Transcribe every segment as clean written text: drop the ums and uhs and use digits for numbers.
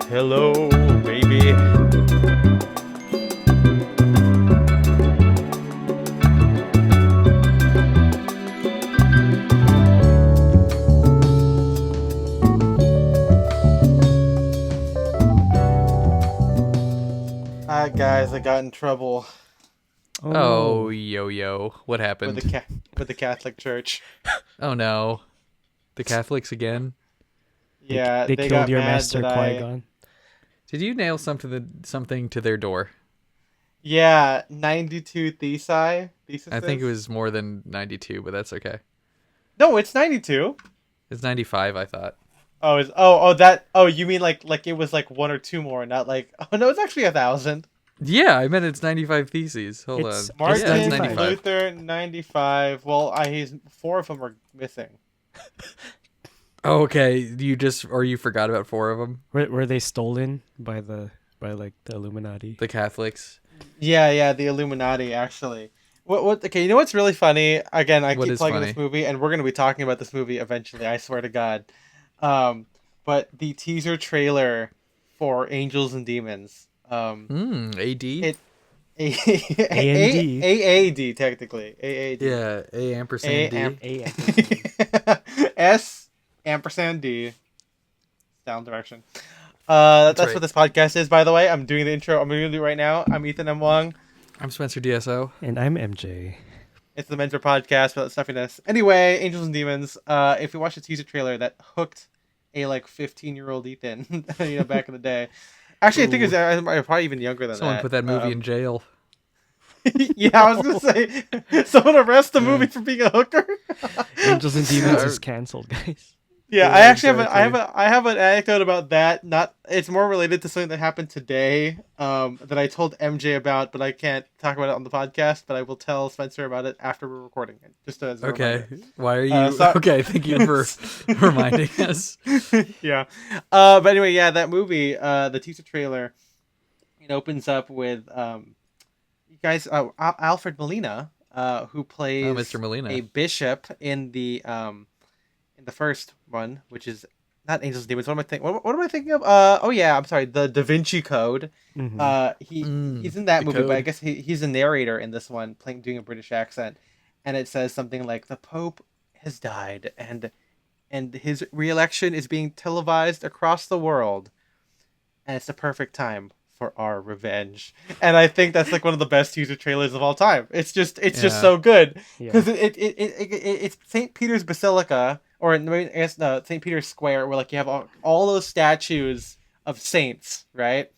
Hello, baby. Guys, I got in trouble Oh, yo. What with happened? the Catholic Church. Oh, no. The Catholics again? Yeah, They they killed got your mad master that Qui-Gon. Did you nail something to their door? Yeah, 92 theses. I think it was more than 92, but that's okay. No, it's 92. It's 95, I thought. You mean like it was like one or two more, not like oh no, it's actually 1,000. Yeah, I meant it's 95 theses. Hold It's- on. Martin Yeah, it's 95. Luther 95. Well, he's four of them are missing. Oh, okay. You forgot about four of them? Were they stolen by the Illuminati? The Catholics? Yeah, the Illuminati actually. What? Okay, you know what's really funny? Again, I What keep is plugging funny? this movie, and we're gonna be talking about this movie eventually. I swear to God. But the teaser trailer for Angels and Demons. AD? It A&D. AAD technically. AAD. Yeah, A ampersand D. S ampersand D. Down direction. That's right. what this podcast is, by the way. I'm doing the intro. I'm going to do it right now. I'm Ethan M. Wong. I'm Spencer DSO. And I'm MJ. It's the Menswear podcast without stuffiness. Anyway, Angels and Demons. If you watch the teaser trailer, that hooked a 15-year-old Ethan, back in the day. Actually, I think it was probably even younger than Someone that. put that movie in jail. Yeah, I was gonna say, someone arrest the movie for being a hooker. Angels and Demons is canceled, guys. Yeah, Yeah, I actually exactly. I have an anecdote about that. It's more related to something that happened today, that I told MJ about, but I can't talk about it on the podcast. But I will tell Spencer about it after we're recording it. Just as a Okay. reminder. Why are you... so- Okay, thank you for reminding us. Yeah. But anyway, yeah, that movie, the teaser trailer, it opens up with you guys, Alfred Molina, who plays Mr. Molina. a bishop in the first one, which is not Angels and Demons. What am I thinking? What am I thinking of? Oh yeah, I'm sorry. The Da Vinci Code. Mhm. He's in that the movie, but I Code. guess he's a narrator in this one, doing a British accent, and it says something like the Pope has died, and his re-election is being televised across the world, and it's the perfect time for our revenge. And I think that's one of the best teaser trailers of all time. It's just Yeah. so good Yeah. because it's St. Peter's Basilica, or I guess no, St. Peter's Square, where you have all those statues of saints, right?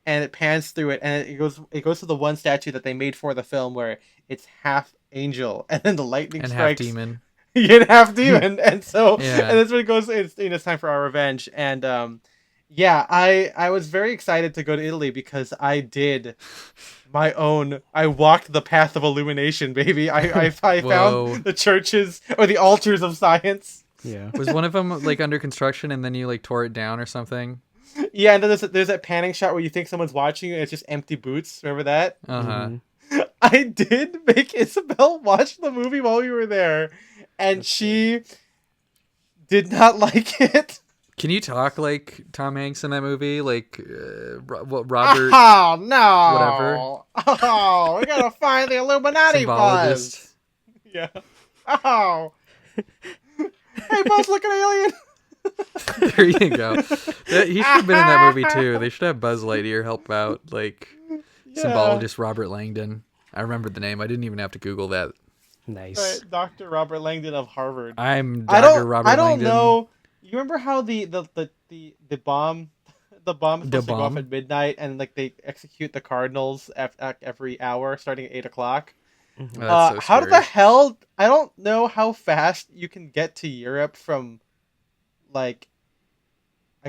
And it pans through it, and it goes to the one statue that they made for the film where it's half angel, and then the lightning And half strikes. demon. You get half demon, and so Yeah. and that's when it goes. It's time for our revenge, and yeah, I was very excited to go to Italy because I did my own. I walked the path of illumination, baby. I Whoa. found the churches or the altars of science. Yeah. Was one of them under construction and then you tore it down or something? Yeah, and then there's that panning shot where you think someone's watching you and it's just empty boots. Remember that? Uh-huh. Mhm. I did make Isabel watch the movie while we were there, and she did not like it. Can you talk like Tom Hanks in that movie? Robert... Oh no! Whatever. Oh, we gotta find the Illuminati Symbologist. buzz. Yeah. Oh. Hey, Buzz, look at alien. There you go. He should have been in that movie too. They should have Buzz Lightyear help out, symbologist Robert Langdon. I remembered the name. I didn't even have to Google that. Nice. Right, Dr. Robert Langdon of Harvard. I'm I Dr. don't. Robert I don't Langdon. know. You remember how the bomb, the bomb is supposed to go off bomb? at midnight, and they execute the cardinals every hour, starting at 8 o'clock. Oh, that's so How did scary. the hell? I don't know how fast you can get to Europe from, I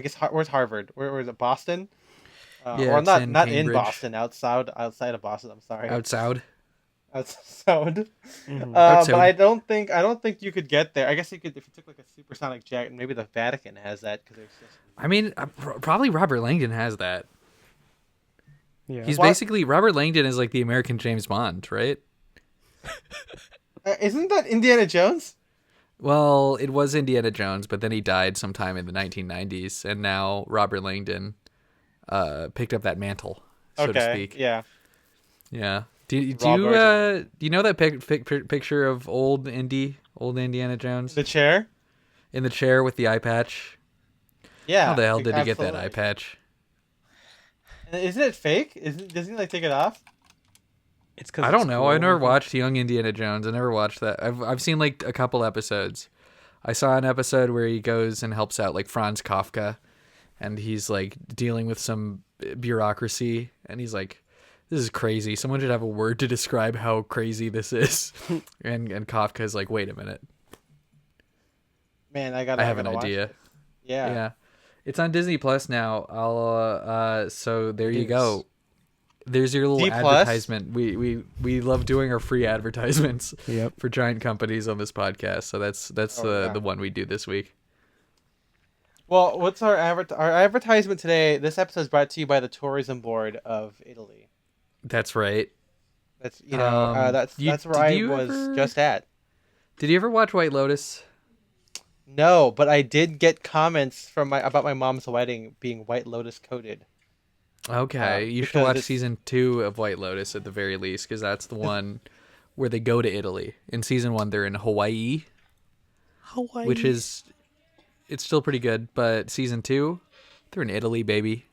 guess where's Harvard? Where is it? Boston? Yeah, or it's not in not in Cambridge. Boston, outside of Boston. I'm sorry. Outside? Outside. Mhm. Outside. But I don't think you could get there. I guess you could if you took a supersonic jet, and maybe the Vatican has that because there's just. I mean, probably Robert Langdon has that. Yeah. He's What? basically... Robert Langdon is like the American James Bond, right? Isn't that Indiana Jones? Well, it was Indiana Jones, but then he died sometime in the 1990s, and now Robert Langdon picked up that mantle, so to speak. Yeah. Yeah. Do you Rob Argent. do you know that picture of old Indiana Jones The chair. in the chair with the eye patch? How Yeah. the hell did he get that Absolutely. eye patch? Isn't it fake? Doesn't he like take it off? It's because I don't know. I never watched Young Indiana Jones. I never watched that. I've seen like a couple episodes. I saw an episode where he goes and helps out like Franz Kafka, and he's like dealing with some bureaucracy, and he's like, "This is crazy. Someone should have a word to describe how crazy this is." and Kafka's like, "Wait a minute, Man, I have an gotta watch idea." it. Yeah. Yeah, it's on Disney Plus now. So there you is. go. There's your little D plus? advertisement. We love doing our free advertisements Yep. for giant companies on this podcast. So that's Yeah. the one we do this week. Well, what's our advertisement today? This episode is brought to you by the Tourism Board of Italy. That's right. That's that's where did I you was ever- just at. Did you ever watch White Lotus? No, but I did get comments from about my mom's wedding being White Lotus coated. Okay, you should because watch it's- season 2 of White Lotus at the very least, because that's the one where they go to Italy. In season 1, they're in Hawaii, which is it's still pretty good. But season 2, they're in Italy, baby.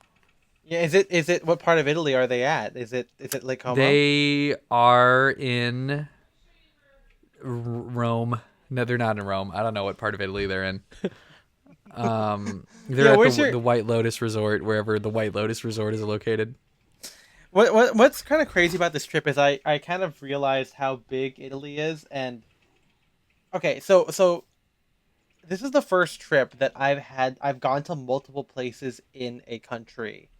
Yeah, is it what part of Italy are they at? Is it Lake Como? They are in Rome. No, they're not in Rome. I don't know what part of Italy they're in. They're at where's the White Lotus Resort, wherever the White Lotus Resort is located. What's kind of crazy about this trip is I kind of realized how big Italy is, and okay, so this is the first trip that I've gone to multiple places in a country,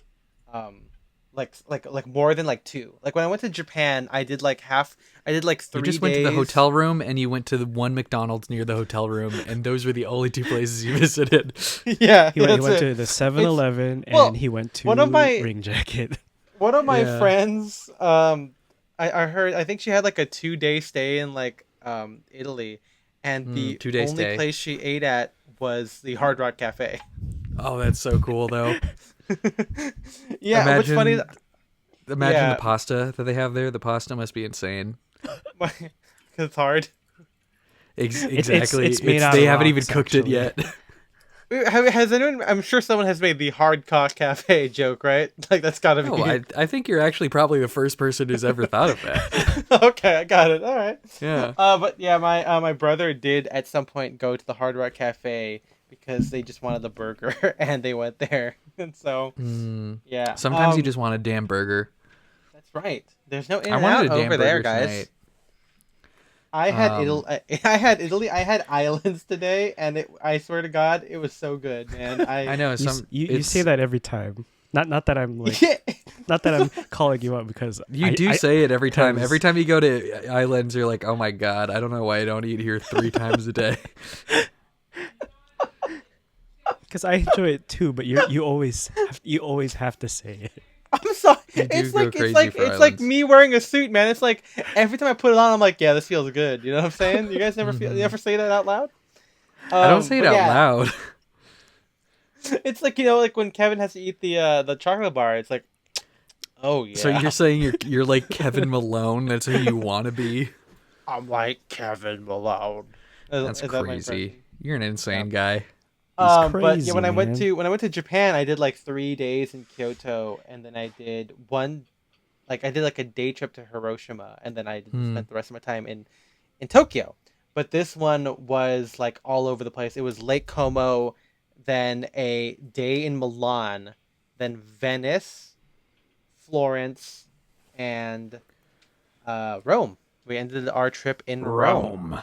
like more than like 2. Like when I went to Japan, I did like 3 You just days. went to the hotel room and you went to the one McDonald's near the hotel room, and those were the only 2 places you visited. Yeah, He went that's it. to the 7-Eleven Well, and he went to one of my- Ring Jacket. One of my Yeah. friends, I heard, I think she had like a 2-day stay in like Italy, and the 2-day only stay. place she ate at was the Hard Rock Cafe. Oh, that's so cool, though. Yeah, what's funny? Imagine Yeah. the pasta that they have there. The pasta must be insane. Because it's hard. Exactly. it's made out they of haven't even rocks, cooked actually. it yet. Has anyone? I'm sure someone has made the Hard Cock Cafe joke, right? Like that's gotta be. No, I think you're actually probably the first person who's ever thought of that. Okay, I got it. All right. Yeah. But yeah, my brother did at some point go to the Hard Rock Cafe because they just wanted the burger, and they went there, and so yeah. Sometimes you just want a damn burger. That's right. There's no in I and wanted out a damn over there, burger guys. tonight. I had Italy. I had islands today, and I swear to God, it was so good, man. I know. You say that every time. Not that I'm like Yeah. not that I'm calling you out because You do say it every time. 'cause- Every time you go to islands, you're like, "Oh my god, I don't know why I don't eat here 3 times a day." because I enjoy it too, but you always have to say it. I'm sorry. You do It's go like crazy for it's like islands. me wearing a suit, man. It's like every time I put it on, I'm like, yeah, this feels good. You know what I'm saying? You guys you ever say that out loud? I don't say it but out yeah, loud. It's like like when Kevin has to eat the chocolate bar. It's like, oh yeah. So you're saying you're like Kevin Malone? That's who you want to be? I'm like Kevin Malone. That's Is that my crazy. impression? You're an insane guy. But crazy, yeah, when I went man. to Japan, I did like 3 days in Kyoto, and then I did I did like a day trip to Hiroshima, and then I spent the rest of my time in Tokyo. But this one was like all over the place. It was Lake Como, then a day in Milan, then Venice, Florence, and Rome. We ended our trip in Rome.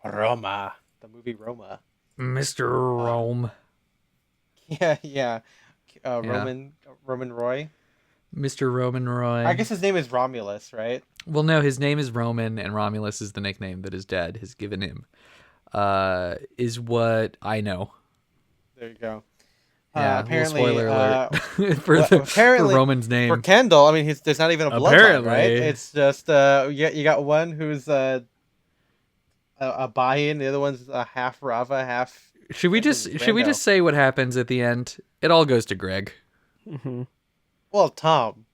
Roma, the movie Roma. Mr. Rome. Yeah. Roman Roy. Mr. Roman Roy. I guess his name is Romulus, right? Well, no, his name is Roman, and Romulus is the nickname that his dad has given him. Is what I know. There you go. Yeah, Apparently, spoiler alert for, apparently, for Roman's name. for Kendall, I mean, there's not even a bloodline, Apparently. right? It's just you got one who's a buy-in, the other one's a half Rava, half. Should we just say what happens at the end? It all goes to Greg. Mm-hmm. Well, Tom.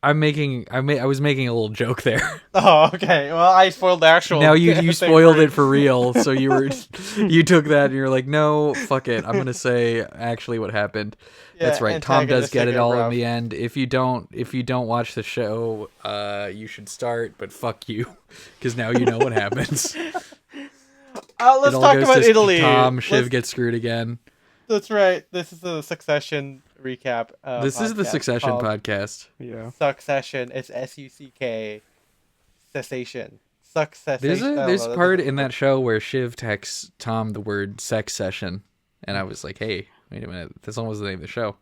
I was making a little joke there. Oh, okay. Well, I spoiled the actual. Now you thing spoiled for it for real. So you took that and you're like, no, fuck it. I'm gonna say actually what happened. That's Yeah, right. Tom does get antagonistic it all in rough. the end. If you don't watch the show, you should start. But fuck you, because now you know what happens. Let's It all talk goes about to Italy. Tom. Shiv gets screwed again. That's right. This is the Succession recap. This is the Podcast Succession called podcast. Yeah. Succession. It's SUCK. Cessation. Succession. There's I don't there's know, a that part doesn't in work. that show where Shiv texts Tom the word sex session, and I was like, hey, wait a minute, that's almost the name of the show.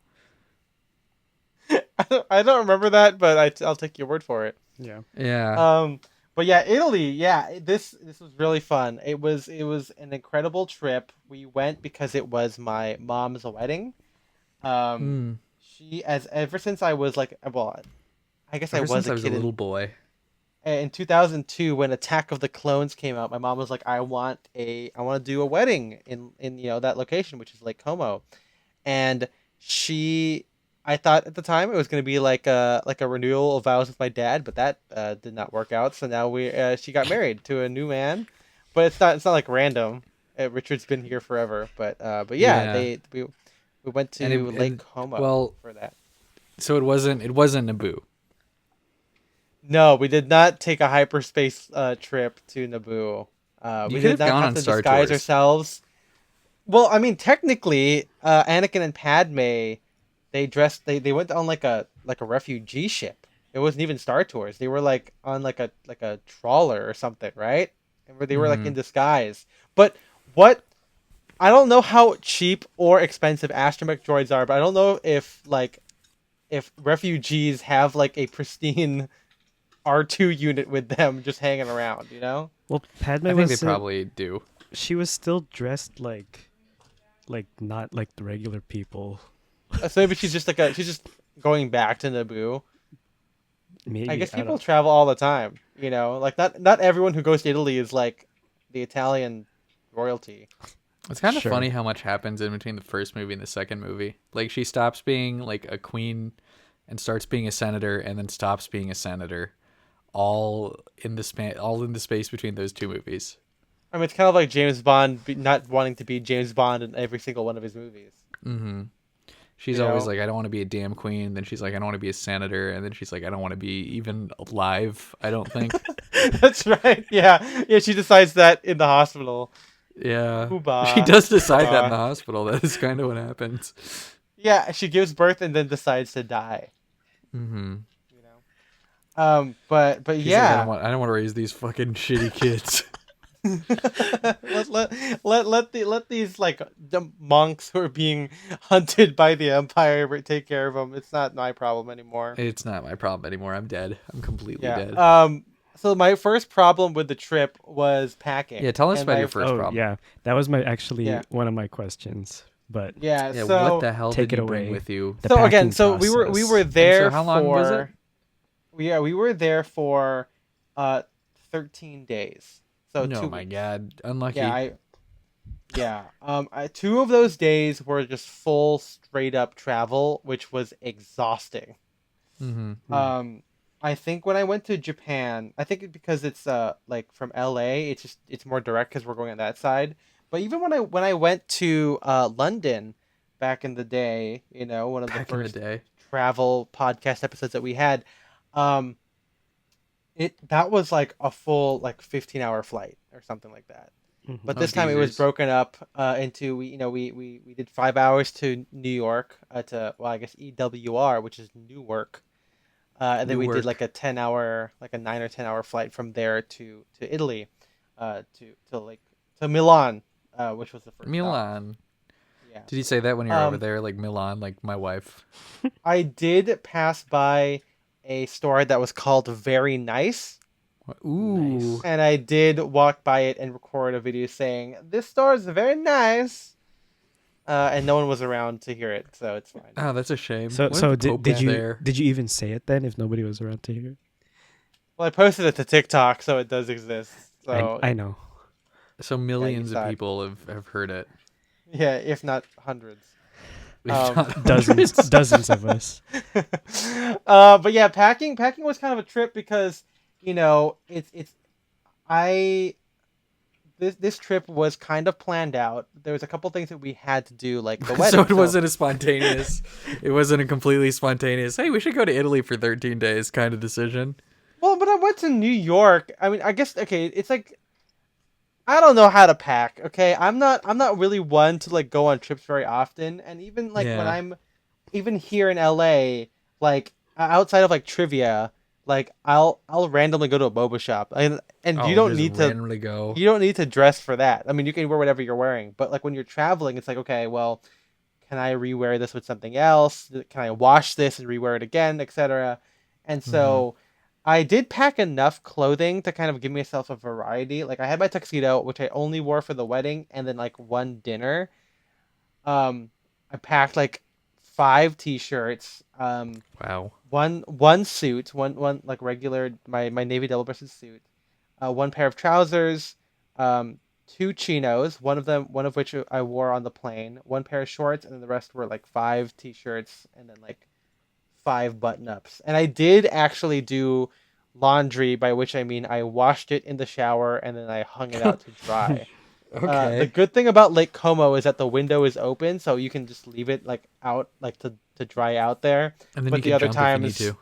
I don't remember that, but I'll take your word for it. Yeah. Yeah. But yeah, Italy. Yeah, this was really fun. It was an incredible trip. We went because it was my mom's wedding. Um, Mm. she as ever since I was like, well, I guess I Ever was since a I was a kid little boy. in 2002 when Attack of the Clones came out. My mom was like, I want to do a wedding in that location, which is Lake Como, and I thought at the time it was going to be like a renewal of vows with my dad, but that did not work out. So now she got married to a new man, but it's not like random. Richard's been here forever, but yeah, Yeah. we went to And it- Lake and- Como well- for that. So it wasn't Naboo. No, we did not take a hyperspace trip to Naboo. You We could did have not gone have on to Star disguise Tours. ourselves. Well, I mean, technically, Anakin and Padme, they went on like a refugee ship. It wasn't even Star Tours. They were like on like a trawler or something, right? And where they were like in disguise. But what I don't know how cheap or expensive astromech droids are, but I don't know if refugees have like a pristine R2 unit with them just hanging around, you know? Well, Padme I think they was probably do. she was still dressed like not like the regular people. So maybe she's just going back to Naboo. Maybe I guess people don't- travel all the time, you know? Like not everyone who goes to Italy is like the Italian royalty. It's kind of Sure. funny how much happens in between the first movie and the second movie. Like she stops being like a queen and starts being a senator and then stops being a senator. All in the space between those two movies. I mean, it's kind of like James Bond not wanting to be James Bond in every single one of his movies. Mm-hmm. She's You always know? like, I don't want to be a damn queen. Then she's like, I don't want to be a senator. And then she's like, I don't want to be even alive. I don't think. That's right. Yeah. Yeah, she decides that in the hospital. Yeah. Hoobah. She does decide that in the Hoobah. hospital. That is kind of what happens. Yeah, she gives birth and then decides to die. Mm-hmm. You know. But She's yeah. like, I don't want to raise these fucking shitty kids. let these like the monks who are being hunted by the Empire take care of them. It's not my problem anymore. It's not my problem anymore. I'm dead. I'm completely Yeah. dead. So my first problem with the trip was packing. Yeah, tell us And about my- your first Oh problem. yeah, that was Yeah. one of my questions. But Yeah. Yeah, So what the hell take did it you bring away. with you? the so again, packing so we were process. there how long for was it? we were there for 13 days. So No, 2 my weeks. God. Unlucky. Two of those days were just full straight up travel, which was exhausting. Mm-hmm. I think when I went to Japan, I think because it's like from LA, it's more direct because we're going on that side. But even when I went to London back in the day, you know, one of Back the in the first day. travel podcast episodes that we had, that was like a full like 15-hour flight or something like that. Mhm. But Oh, this time it was geezers. broken up into we did 5 hours to New York to I guess EWR, which is Newark, and then we did Newark. like a 10-hour like a 9 or 10-hour flight from there to Italy, to Milan, which was the first stop. Milan. Yeah, Did you say that when you were over Um, there, like Milan, like my wife? I did pass by a store that was called Very Nice. Ooh. And I did walk by it and record a video saying, "This store is very nice," and no one was around to hear it, so it's fine. Oh, that's a shame. So What if so the did, Pope did was you there? did you even say it then if nobody was around to hear it? Well, I posted it to TikTok, so it does exist. So I know. So millions saw of it. people have heard it. yeah, if not hundreds. If Um, not hundreds. Dozens of us. but yeah, packing was kind of a trip because it's I this trip was kind of planned out. There was a couple things that we had to do, like the wedding. So it wasn't a spontaneous. It wasn't a completely spontaneous. Hey, we should go to Italy for 13 days kind of decision. Well, but I went to New York. I mean, I guess okay. It's like I don't know how to pack. Okay, I'm not really one to like go on trips very often, and even like when Yeah. I'm even here in LA, like outside of like trivia, like I'll randomly go to a boba shop, and Oh, you don't just need to randomly go. you don't need to dress for that. I mean, you can wear whatever you're wearing, but like when you're traveling, it's like okay, well, can I rewear this with something else? Can I wash this and rewear it again, etc. And Mm-hmm. so I did pack enough clothing to kind of give myself a variety. Like I had my tuxedo, which I only wore for the wedding, and then like one dinner. I packed like 5 t-shirts, Wow. one suit, one like regular my navy double-breasted suit, one pair of trousers, um, two chinos, one of which I wore on the plane, one pair of shorts, and then the rest were like 5 t-shirts, and then like 5 button-ups. And I did actually do laundry, by which I mean I washed it in the shower and then I hung it out to dry. The Okay. good thing about Lake Como is that the window is open, so you can just leave it like out, like to dry out there. And then But you the can other jump if you need times, to.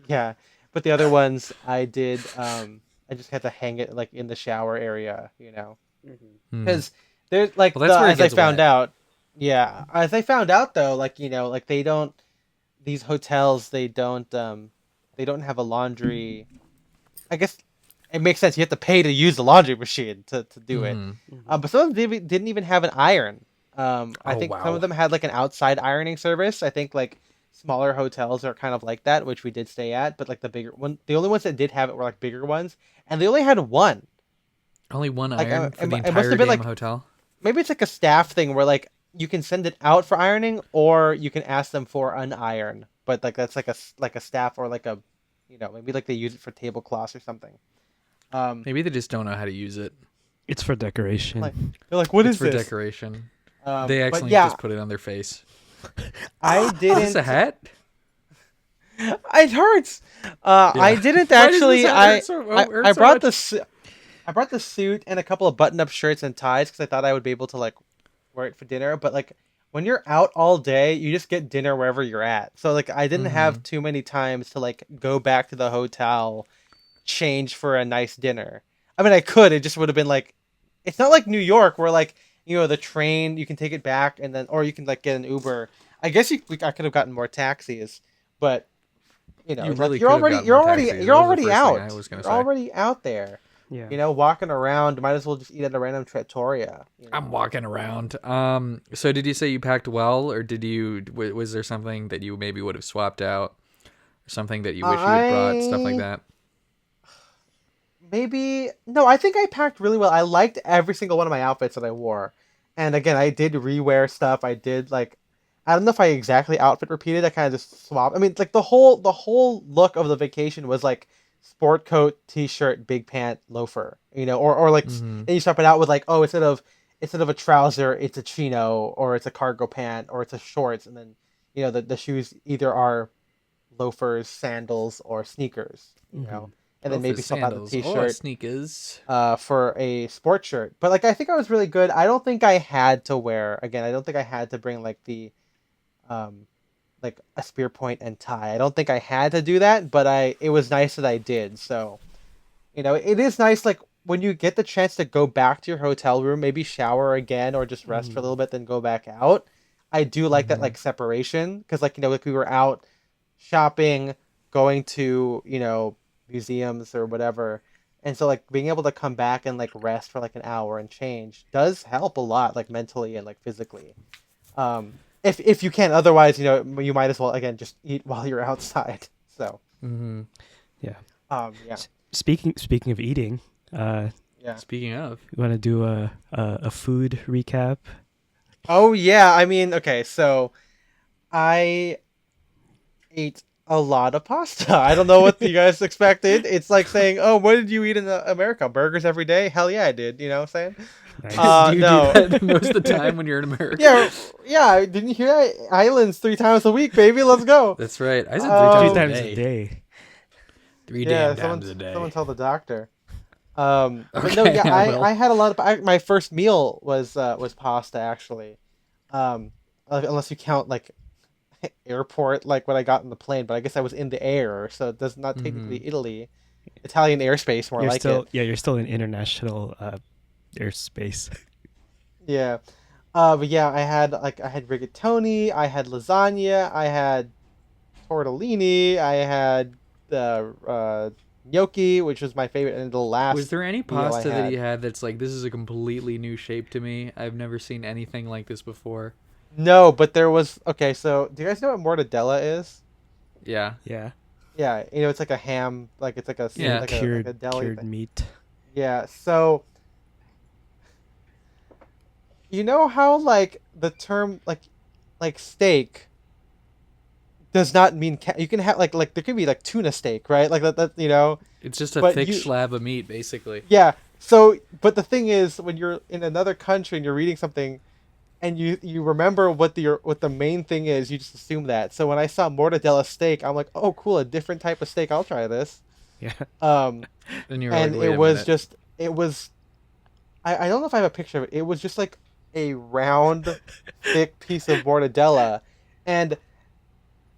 yeah. But the other ones I did, I just had to hang it like in the shower area, Hmm. because there's like Well, that's where it as I gets found wet. out, yeah, as I found out though, like like they don't these hotels they don't have a laundry. I guess it makes sense. You have to pay to use the laundry machine to do it. Hmm. But some of them didn't even have an iron. I Oh think some of wow. them had like an outside ironing service. I think like smaller hotels are kind of like that, which we did stay at. But like the only ones that did have it were like bigger ones, and they only had one. Only one Like iron for the it must entire have been damn like hotel. maybe it's like a staff thing where like you can send it out for ironing, or you can ask them for an iron. But like that's like a staff, or like a maybe like they use it for tablecloths or something. Um, Maybe they just don't know how to use it. It's for like decoration. they're like, what It's is for this? decoration. They But accidentally yeah, just put it on their face. I Is this a didn't. hat? It hurts. I Yeah. didn't Why does this actually. hat hurt I so brought much? I brought the suit and a couple of button-up shirts and ties because I thought I would be able to like wear it for dinner. But like when you're out all day, you just get dinner wherever you're at. So like I didn't Mm-hmm. have too many times to like go back to the hotel, change for a nice dinner. I mean, I could. It just would have been like, it's not like New York where like the train you can take it back and then or you can like get an Uber. I guess I could have gotten more taxis, but You like really could have gotten more taxis. you're That was the already first thing I out. was gonna You're say. already out there. Yeah. Walking around. Might as well just eat at a random trattoria. I'm walking around. So did you say you packed well, or did you? Was there something that you maybe would have swapped out, or something that you wish you had brought, stuff like I that? maybe no. I think I packed really well. I liked every single one of my outfits that I wore, and again, I did rewear stuff. I did like. I don't know if I exactly outfit repeated. I kind of just swapped. I mean, like the whole look of the vacation was like sport coat, t-shirt, big pant, loafer. Or like Mm-hmm. and you swap it out with like, oh, instead of a trouser, it's a chino, or it's a cargo pant, or it's a shorts, and then the shoes either are loafers, sandals, or sneakers. Hmm. And then maybe Loafers, swap out the sandals, or t-shirt sneakers. for a sport shirt. But like I think I was really good. I don't think I had to wear again. I don't think I had to bring like the um like a spear point and tie. I don't think I had to do that, but it was nice that I did. So, it is nice like when you get the chance to go back to your hotel room, maybe shower again or just rest for a Hmm. little bit then go back out. I do like that Mm-hmm. like separation cuz like like we were out shopping, going to, museums or whatever. And so like being able to come back and like rest for like an hour and change does help a lot like mentally and like physically. If you can, otherwise, you might as well again just eat while you're outside. So, Mm-hmm. Yeah. yeah. Speaking of eating, Yeah. Speaking of, you want to do a food recap? Oh yeah, I mean, okay, so I ate A lot of pasta. I don't know what you guys expected. It's like saying, "Oh, what did you eat in America? Burgers every day?" Hell yeah, I did. You know what I'm saying? Nice. Do you No. do that most of the time when you're in America? Yeah, yeah. Didn't you hear that? Islands 3 times a week, baby. Let's go. That's right. I said Three 3 times times a day. 3 Yeah, damn times a day. someone tell the doctor. But no, Okay, yeah, I will. I had a lot of my first meal was pasta actually. Unless you count like airport, like what I got in the plane, but I guess I was in the air, so it does not technically Italy. Italian airspace, more You're like still it. you're still in international airspace. Yeah. But yeah, I had rigatoni, I had lasagna, I had tortellini, I had the gnocchi, which was my favorite and the Was last there any meal I pasta that you had. had that's like, this is a completely new shape to me? I've never seen anything like this before. No, but there was okay. So, do you guys know what mortadella is? Yeah. Yeah, Yeah, it's like a ham, like it's like a Yeah. like a deli cured thing. meat. Yeah. So, you know how like the term like steak does not mean you can have like there can be like tuna steak, right? Like that. It's just a But thick you slab of meat, basically. yeah. So, but the thing is, when you're in another country and you're reading something, and you remember what the main thing is, you just assume that. So when I saw mortadella steak, I'm like, oh, cool, a different type of steak. I'll try this. Yeah. Um, And you're and like, wait it a was minute. just it was I don't know if I have a picture of it. It was just like a round, thick piece of mortadella, and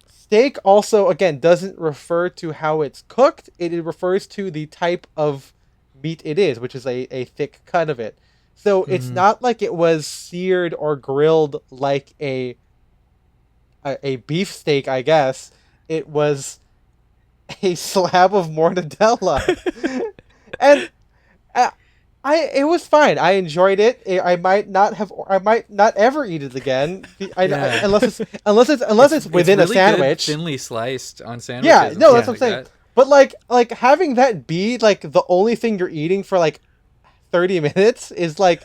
steak also again doesn't refer to how it's cooked. It refers to the type of meat it is, which is a thick cut of it. So it's Mhm. not like it was seared or grilled like a beef steak, I guess. It was a slab of mortadella, and uh, it was fine. I enjoyed it. I might not ever eat it again. Yeah. Unless it's It's within a really good, sandwich. thinly sliced on Yeah, sandwiches and no, that's stuff what I'm like saying. that. But like having that be like the only thing you're eating for like 30 minutes is like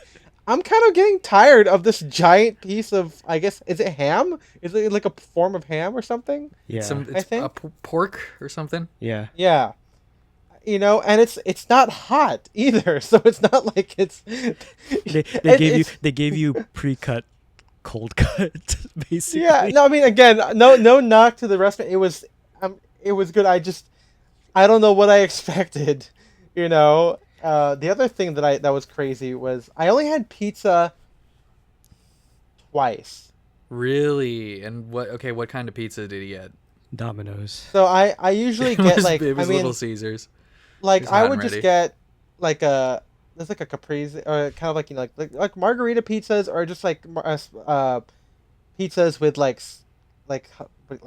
I'm kind of getting tired of this giant piece of, I guess, is it ham? Is it like a form of ham or something? Yeah. I It's a think. pork or something. Yeah. Yeah. And it's not hot either, so it's not like it's it's They gave you pre-cut cold cut basically. yeah, no, I mean again, no knock to the restaurant. It was good. I don't know what I expected, you know. The other thing that was crazy was I only had pizza twice. Really? And what? Okay, what kind of pizza did he get? Domino's. So I usually It get was like it I was Little mean Caesars. like It's I hot would and just ready. get like a there's like a caprese or kind of like like margarita pizzas or just like pizzas with like like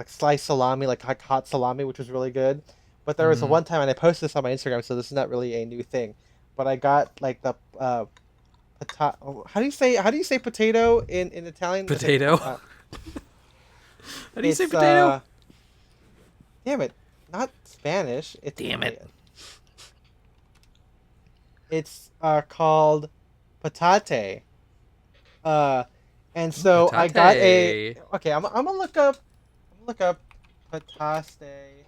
sliced salami like hot salami, which was really good. But there was a Hmm. one time, and I posted this on my Instagram, so this is not really a new thing. But I got like the potato. How do you say potato in Italian? It's like, Potato. How do you say it's potato? damn it, not Spanish. It's Damn it. Italian. It's called patate. Uh, and so I got a. Patate. Okay, I'm gonna look up. I'm gonna look up patate.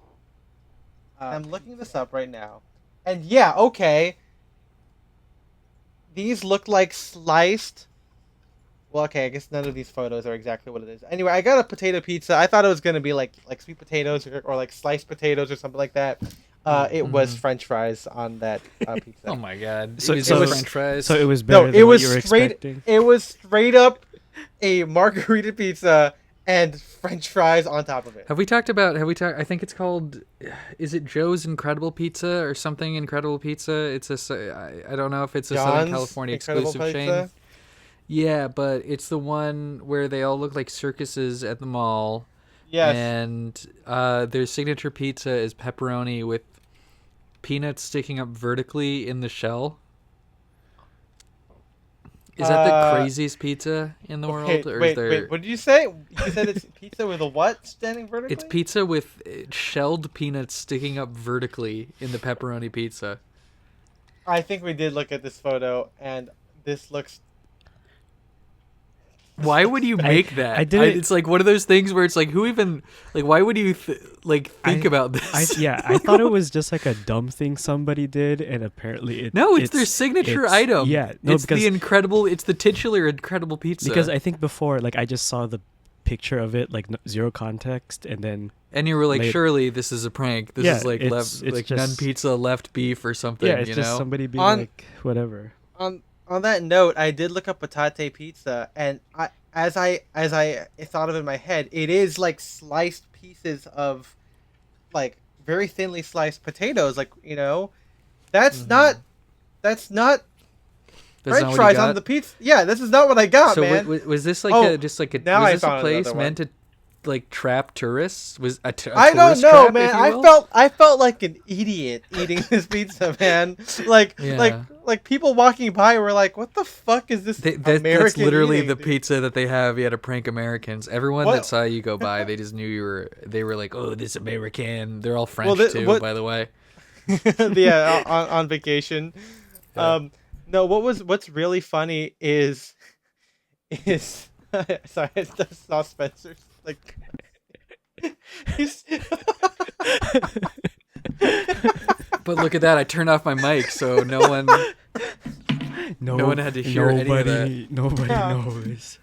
I'm looking this up right now, and yeah, okay. These look like sliced. Well, okay, I guess none of these photos are exactly what it is. Anyway, I got a potato pizza. I thought it was gonna be like sweet potatoes or like sliced potatoes or something like that. It was Mhm. French fries on that Oh pizza. my god. So- Is so it it was- French fries? So it was No, better it than what was you were straight. expecting. It was straight up a margarita pizza and French fries on top of it. Have we talked? I think it's called. Is it Joe's Incredible Pizza or something? Incredible Pizza. I don't know if it's a Southern John's California Incredible exclusive chain. Pizza. Yeah, but it's the one where they all look like circuses at the mall. Yes. And their signature pizza is pepperoni with peanuts sticking up vertically in the shell. Is that the craziest pizza in the world, or is there? Wait. What did you say? You said it's pizza with a what standing vertically? It's pizza with shelled peanuts sticking up vertically in the pepperoni pizza. I think we did look at this photo, and this looks Why would you make that? I didn't. It's like one of those things where it's like, who even like? Why would you think about this? I thought it was just like a dumb thing somebody did, and apparently No, it's their signature item. Yeah, no, it's it's the titular incredible pizza. Because I think before, like, I just saw the picture of it, like zero context, and then you were like, surely this is a prank. This is like it's like just, none pizza left beef or something. Yeah, it's you just know? somebody being like whatever. On that note, I did look up patate pizza, and as I thought of it in my head, it is like sliced pieces of like very thinly sliced potatoes. Like, you know, that's not That's French not what fries you got? on the pizza. Yeah, this is not what I got, So man. was this like Oh, just like a now was I this a found place another meant to like trap tourists? Was a I don't tourist know, trap, man. if you will? I felt like an idiot eating this pizza, man. Like Yeah. like people walking by were like, "What the fuck is this American?" That's literally eating, the dude?" pizza that they have. You had to prank Americans. Everyone What? that saw you go by, they just knew you were. They were like, "Oh, this American." They're all French Well, too, what- by the way. Yeah, on vacation. Yeah. No, what's really funny is sorry, I just saw Spencer's like he's But look at that! I turned off my mic, so no one had to hear any of that. Nobody Yeah. knows.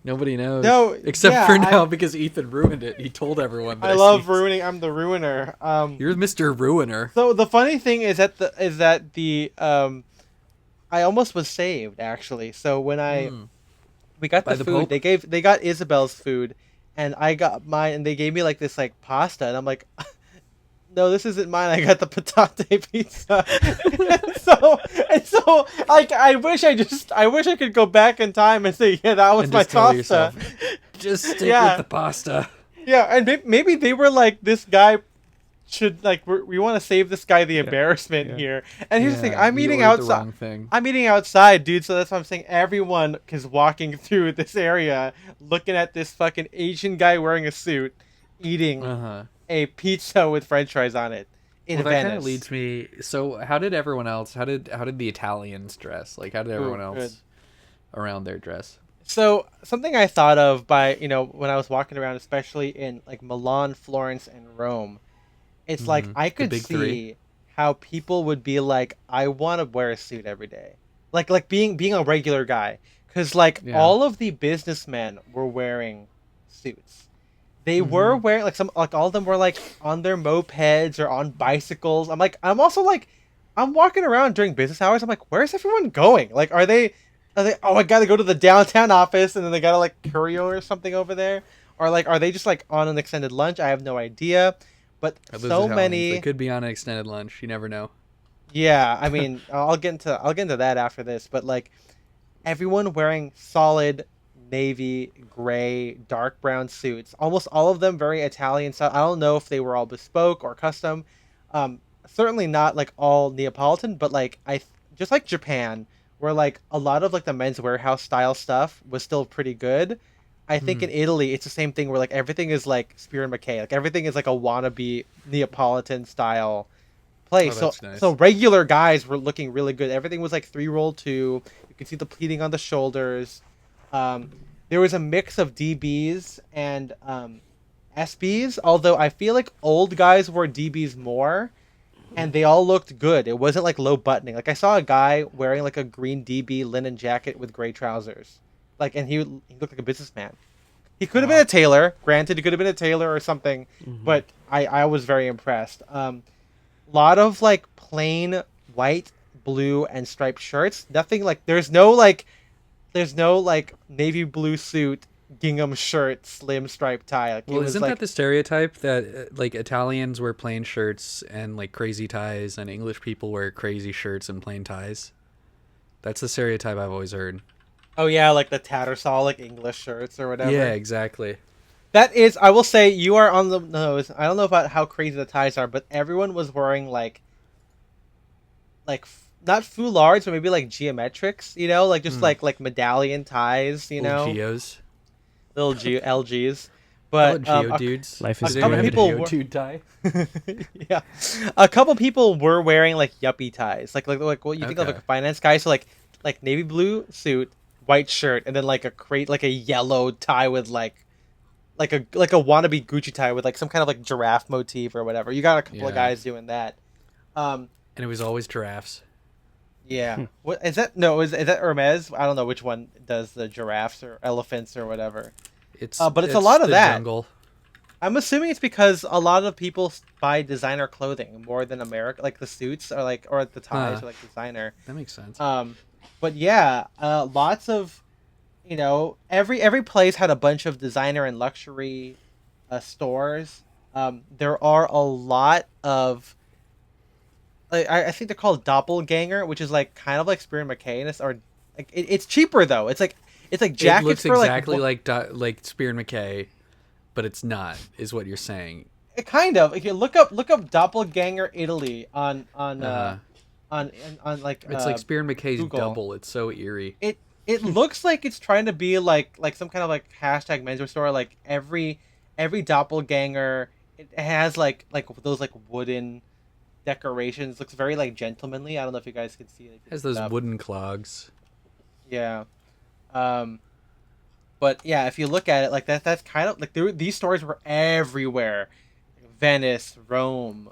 Nobody knows. No, except yeah, for now because Ethan ruined it. He told everyone. That I love sneezed. ruining. I'm the ruiner. You're Mr. Ruiner. So the funny thing is that I almost was saved actually. So when we got By the the food, Pope? they got Isabel's food, and I got mine, and they gave me like this like pasta, and I'm like, no, this isn't mine. I got the patate pizza. and so like I wish I could go back in time and say, yeah, that was And my just tell pasta. yourself, just stick Yeah. with the pasta. Yeah, and maybe they were like, this guy should like we want to save this guy the embarrassment Yeah. here. And here's the thing: Yeah, I'm you eating ordered the outside. wrong thing. I'm eating outside, dude. So that's why I'm saying everyone is walking through this area, looking at this fucking Asian guy wearing a suit, eating Uh-huh. a pizza with French fries on it in Well, that kind Venice. of leads me. So, how did everyone else? How did the Italians dress? Like, how did everyone else good. around there dress? So something I thought of by when I was walking around, especially in like Milan, Florence, and Rome, it's like I the could big see three. how people would be like, I want to wear a suit every day, like being a regular guy, because like Yeah. all of the businessmen were wearing suits. They were wearing like all of them were like on their mopeds or on bicycles. I'm also like, I'm walking around during business hours. I'm like, where's everyone going? Like, are they? Oh, I gotta go to the downtown office, and then they gotta like curio or something over there, or like, are they just like on an extended lunch? I have no idea. But Those so Italians, many. They could be on an extended lunch. You never know. Yeah, I mean, I'll get into that after this. But like, everyone wearing solid navy, gray, dark brown suits. Almost all of them very Italian style. I don't know if they were all bespoke or custom. Certainly not like all Neapolitan, but like just like Japan, where like a lot of like the Men's Warehouse style stuff was still pretty good. I think in Italy it's the same thing where like everything is like Spear and McKay, like everything is like a wannabe Neapolitan style place. Oh, that's nice. So regular guys were looking really good. Everything was like 3-roll-2. You could see the pleating on the shoulders. There was a mix of DBs and SBs, although I feel like old guys wore DBs more, and they all looked good. It wasn't like low buttoning. Like I saw a guy wearing like a green DB linen jacket with gray trousers, like, and he looked like a businessman. He could have been a tailor. Granted, he could have been a tailor or something, but I was very impressed. Lot of like plain white, blue, and striped shirts. Nothing like there's no like navy blue suit, gingham shirt, slim striped tie. Like, Well, it was isn't like, that the stereotype that like Italians wear plain shirts and like crazy ties, and English people wear crazy shirts and plain ties? That's the stereotype I've always heard. oh yeah, like the Tattersall like English shirts or whatever. Yeah, exactly. That is, I will say, you are on the nose. I don't know about how crazy the ties are, but everyone was wearing like not foulards, but maybe like geometrics. Like just like medallion ties. Little geos. Little LGs. How But about geo dudes? Life Do is they couple have a people geo were- dude tie? yeah, a couple people were wearing like yuppie ties, like what you think of Okay. like a finance guy. So like navy blue suit, white shirt, and then like like a yellow tie with like a wannabe Gucci tie with like some kind of like giraffe motif or whatever. You got a couple of Yeah. guys doing that. Um, And it was always giraffes. yeah. What is that? No, is that Hermes? I don't know which one does the giraffes or elephants or whatever. But it's a lot of the that. jungle. I'm assuming it's because a lot of people buy designer clothing more than America, like the suits or or the ties or like designer. That makes sense. But yeah, lots of, every place had a bunch of designer and luxury stores. There are a lot of, like, I think they're called doppelganger, which is like kind of like Spear and McKay, or like it's cheaper though. It's like jackets it looks for exactly like like Spear and McKay, but it's not. Is what you're saying? kind of. If you look up doppelganger Italy on like It's like Spear and McKay's Google. double. It's so eerie. It looks like it's trying to be like some kind of like hashtag menswear store. Like every doppelganger, it has like those like wooden decorations. Looks very like gentlemanly. I don't know if you guys can see it. It has those wooden clogs. Yeah. But yeah, if you look at it like that's kind of like these stores were everywhere. Venice, Rome,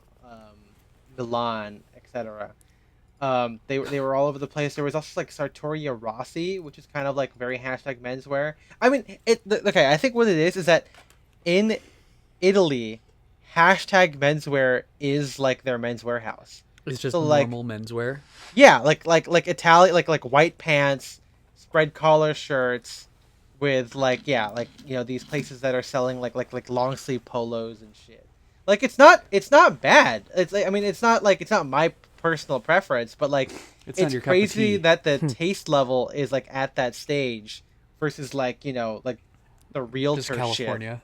Milan, etc. They were all over the place. There was also like Sartoria Rossi, which is kind of like very hashtag menswear. I mean, okay. I think what it is that in Italy, hashtag menswear is like their men's warehouse. It's just So, like, normal menswear. Yeah, like Italian, like white pants, spread collar shirts, with like these places that are selling like long sleeve polos and shit. Like it's not bad. It's like, I mean it's not my personal preference, but like It's not it's your cup of tea. crazy that the taste level is like at that stage versus like like the realtor Just California.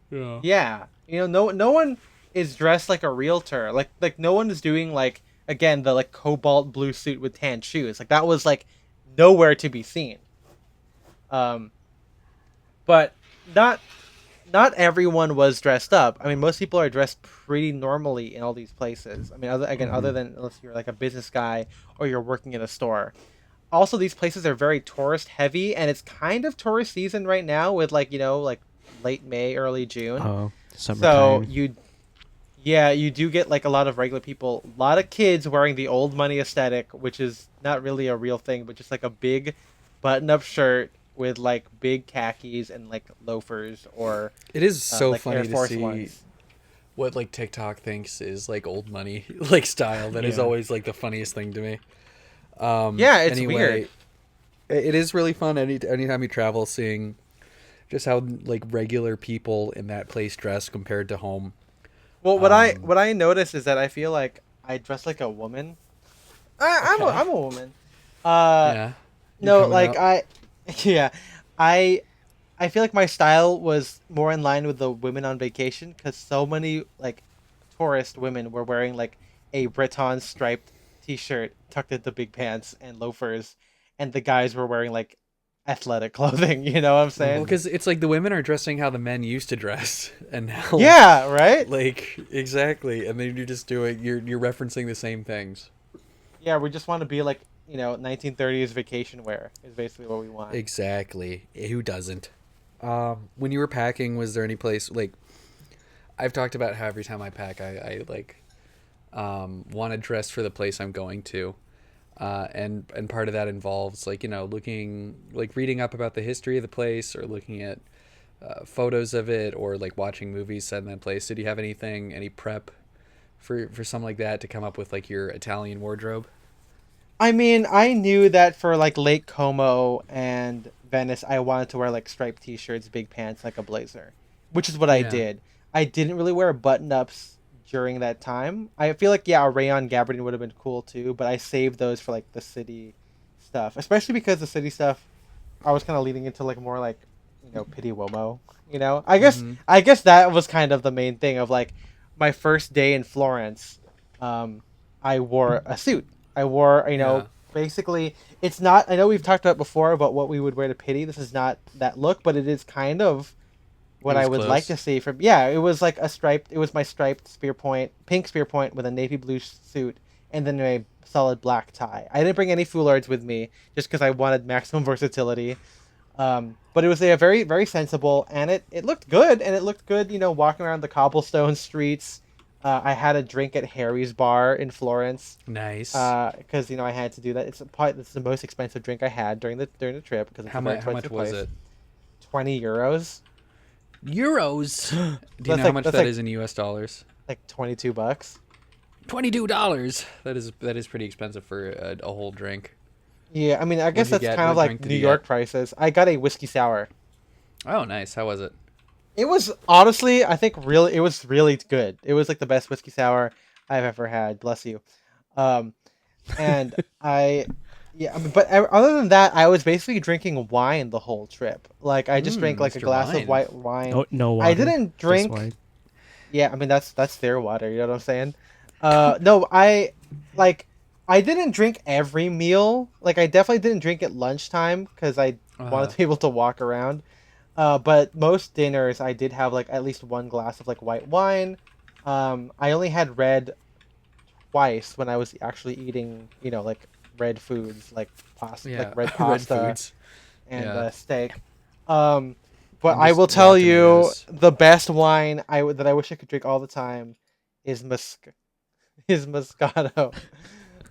Yeah. shit. Yeah, no one is dressed like a realtor. Like no one is doing like, again, the like cobalt blue suit with tan shoes. Like that was like nowhere to be seen. But not everyone was dressed up. I mean, most people are dressed pretty normally in all these places. I mean, other than unless you're like a business guy or you're working in a store. Also, these places are very tourist heavy, and it's kind of tourist season right now with like like late May, early June. Oh, So summertime. you do get like a lot of regular people, a lot of kids wearing the old money aesthetic, which is not really a real thing, but just like a big button-up shirt with like big khakis and like loafers or It is so like funny Air to Force see Ones. what like TikTok thinks is like old money like style. That is Yeah. always like the funniest thing to me. Yeah, it's weird. It is really fun anytime you travel, seeing just how like regular people in that place dress compared to home. Well, what I noticed is that I feel like I dress like a woman. I'm Okay. a woman. Yeah. You're No, coming like out. yeah, I feel like my style was more in line with the women on vacation, because so many like tourist women were wearing like a Breton striped t-shirt tucked into big pants and loafers, and the guys were wearing like athletic clothing. You know what I'm saying? Well, because it's like the women are dressing how the men used to dress, and now Yeah, right. like exactly, and then you're referencing the same things. Yeah, we just want to be like 1930s vacation wear is basically what we want. Exactly. Who doesn't? When you were packing, was there any place like I've talked about how every time I pack, I like want to dress for the place I'm going to, and part of that involves like looking like reading up about the history of the place or looking at photos of it or like watching movies set in that place. Did you have any prep for something like that to come up with like your Italian wardrobe? I mean, I knew that for like Lake Como and Venice, I wanted to wear like striped t-shirts, big pants, like a blazer, which is what I Yeah. did. I didn't really wear button-ups during that time. I feel like, yeah, a rayon gabardine would have been cool too, but I saved those for like the city stuff, especially because the city stuff, I was kind of leading into like more like, Pitti Uomo, I guess that was kind of the main thing of like my first day in Florence. I wore a suit. I wore, Yeah. basically, it's not, I know we've talked about before about what we would wear to Pitti. This is not that look, but it is kind of what It I was would like close. to see from, it was like it was my striped pink spear point with a navy blue suit, and then a solid black tie. I didn't bring any foulards with me just because I wanted maximum versatility. But it was a very, very sensible, and it looked good, and it looked good, walking around the cobblestone streets. I had a drink at Harry's bar in Florence, Nice. because I had to do that. It's the most expensive drink I had during the trip because it's a very How much expensive was place. it? 20 euros, Euros. Do you That's know how like- much that's that like- is in US dollars? like $22. $22. That is pretty expensive for a whole drink. Yeah, I mean, I guess you that's get? kind of What like drink did New you York get? prices. I got a whiskey sour. Oh, nice. How was it? It was honestly, I think, it was really good. It was like the best whiskey sour I've ever had. Bless you. Um, and yeah, I mean, but other than that, I was basically drinking wine the whole trip. Like I just drank like a Mr. glass Wine. of white wine. No water. I didn't just drink. wine. Yeah, I mean that's their water. You know what I'm saying? No, I didn't drink every meal. Like I definitely didn't drink at lunchtime because I wanted to be able to walk around. But most dinners I did have like at least one glass of like white wine. I only had red twice when I was actually eating, like red foods like pasta, Yeah, like red red pasta foods. and Yeah. Steak. But I'm I just will tell watching you those. the best wine that I wish I could drink all the time is Moscato.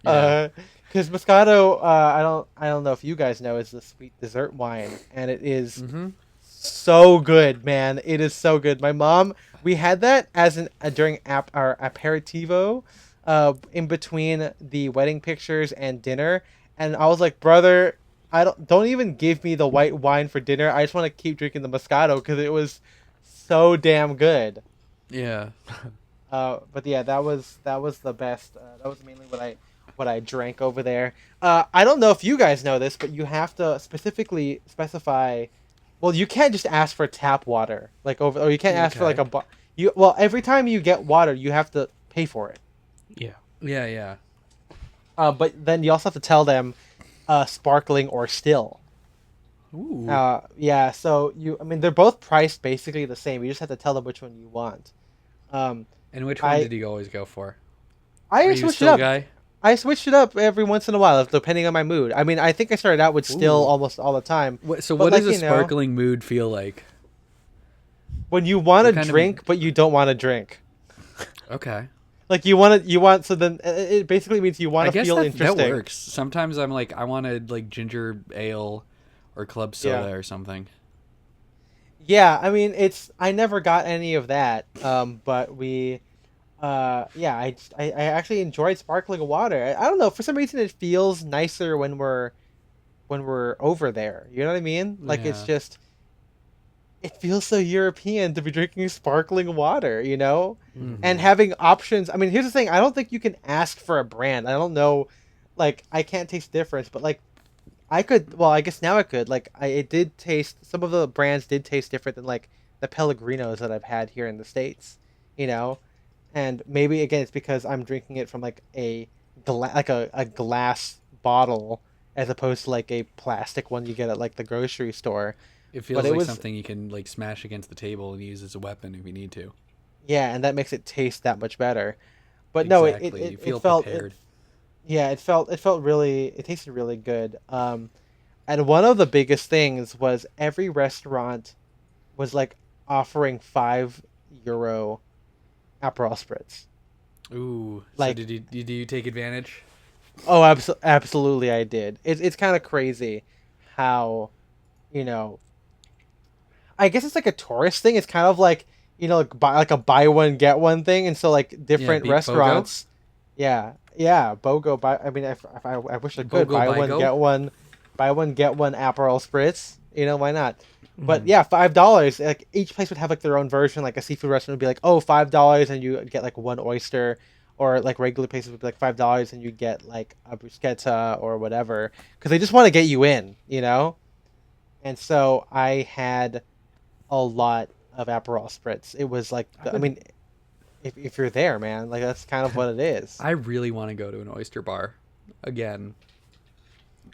Yeah. Because Moscato, I don't know if you guys know, is the sweet dessert wine, and it is Mm-hmm. so good, man. It is so good. My mom, we had that as during our aperitivo, in between the wedding pictures and dinner, and I was like, brother, I don't even give me the white wine for dinner. I just want to keep drinking the Moscato because it was so damn good. Yeah. But yeah, that was the best. That was mainly what I drank over there. I don't know if you guys know this, but you have to specifically specify. Well, you can't just ask for tap water or you can't ask for like Okay. every time you get water, you have to pay for it. Yeah. Yeah, yeah. But then you also have to tell them, sparkling or still. Ooh. Yeah. So I mean, they're both priced basically the same. You just have to tell them which one you want. Um, And which one did you always go for? Were I you a switched it still up. guy? I switched it up every once in a while, depending on my mood. I mean, I think I started out with still Ooh. almost all the time. So But what like, does a sparkling mood feel like? When you want What to kind of- drink, but you don't want to drink. Okay. Like so then it basically means you I want to guess feel that interesting. works. Sometimes I'm like, I wanted like ginger ale or club soda Yeah. or something. Yeah, I mean, I never got any of that. But yeah, I actually enjoyed sparkling water. I don't know, for some reason it feels nicer when we're over there. You know what I mean? Like it's Yeah. just it feels so European to be drinking sparkling water, Mhm. and having options. I mean, here's the thing: I don't think you can ask for a brand. I don't know, like I can't taste the difference, but like I could. Well, I guess now I could. Like it did taste. Some of the brands did taste different than like the Pellegrinos that I've had here in the States, and maybe again it's because I'm drinking it from like a glass bottle as opposed to like a plastic one you get at like the grocery store. It feels it like was- something you can like smash against the table and use as a weapon if you need to. Yeah, and that makes it taste that much better. But no, Exactly. You feel it felt prepared. yeah, it felt really, it tasted really good. And one of the biggest things was every restaurant was like offering €5 Aperol spritz. Ooh. Like- so did you take advantage? Oh, absolutely, I did. It's kind of crazy how, you know, I guess it's like a tourist thing. It's kind of like, like a buy one get one thing, and so like different beat restaurants. Yeah, BOGO. I mean, if I wish I could BOGO buy one BIGO? get one Aperol spritz. Why not? But Mhm. yeah, $5. Like each place would have like their own version. Like a seafood restaurant would be like, oh, $5, and you get like one oyster. Or like regular places would be like $5, and you get like a bruschetta or whatever, because they just want to get you in. And so I had a lot of Aperol spritz. It was like, I mean, if you're there, man, like that's kind of what it is. I really want to go to an oyster bar again.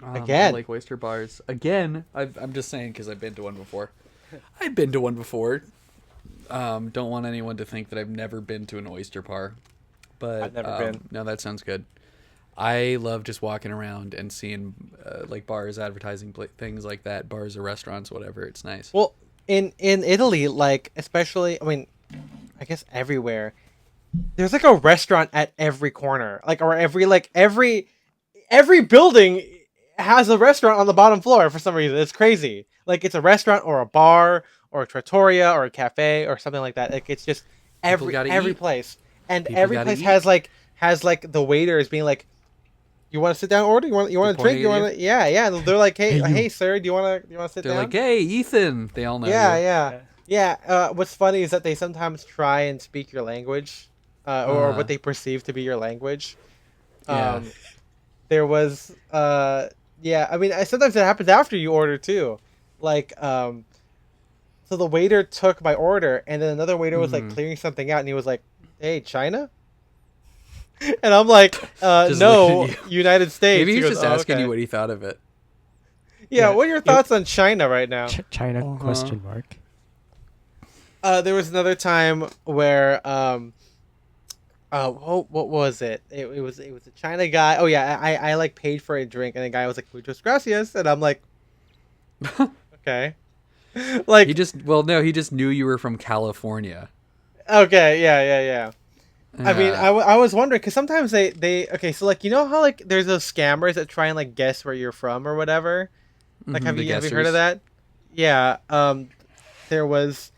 I Again? like oyster bars again. I'm just saying because I've been to one before. I've been to one before. Don't want anyone to think that I've never been to an oyster bar. But I've never been. No, that sounds good. I love just walking around and seeing like bars advertising things like that, bars or restaurants, whatever. It's nice. Well, in Italy, like especially, I mean, I guess everywhere, there's like a restaurant at every corner, like or every building has a restaurant on the bottom floor for some reason. It's crazy. Like it's a restaurant or a bar or a trattoria or a cafe or something like that. Like it's just People every gotta every eat. place, and People every gotta place eat. has like the waiters being like, "You want to sit down, order? You want to drink? pointing You at want to? Yeah, yeah." They're like, "Hey, Hey, you. hey, sir, do you want to sit They're down?" like, "Hey, Ethan." They all know Yeah, you. yeah, yeah. What's funny is that they sometimes try and speak your language, or Uh, what they perceive to be your language. yeah. Um, there was, yeah. I mean, sometimes it happens after you order too. Like, so the waiter took my order, and then another waiter was like Mhm. clearing something out, and he was like, "Hey, China," and I'm like, Just "No, looking at you. United States." Maybe He he was goes, just "Oh, asking okay." you what he thought of it. Yeah. Yeah, What are your thoughts on China right now? China Uh-huh. question mark. There was another time where what was it? It was a China guy. Oh yeah, I like paid for a drink, and the guy was like muchas gracias, and I'm like, okay, like He just no, he just knew you were from California. okay, yeah. I mean, Yeah. I was wondering because sometimes they okay, so like you know how like there's those scammers that try and like guess where you're from or whatever. Like The have you heard of guessers. that? Yeah. There was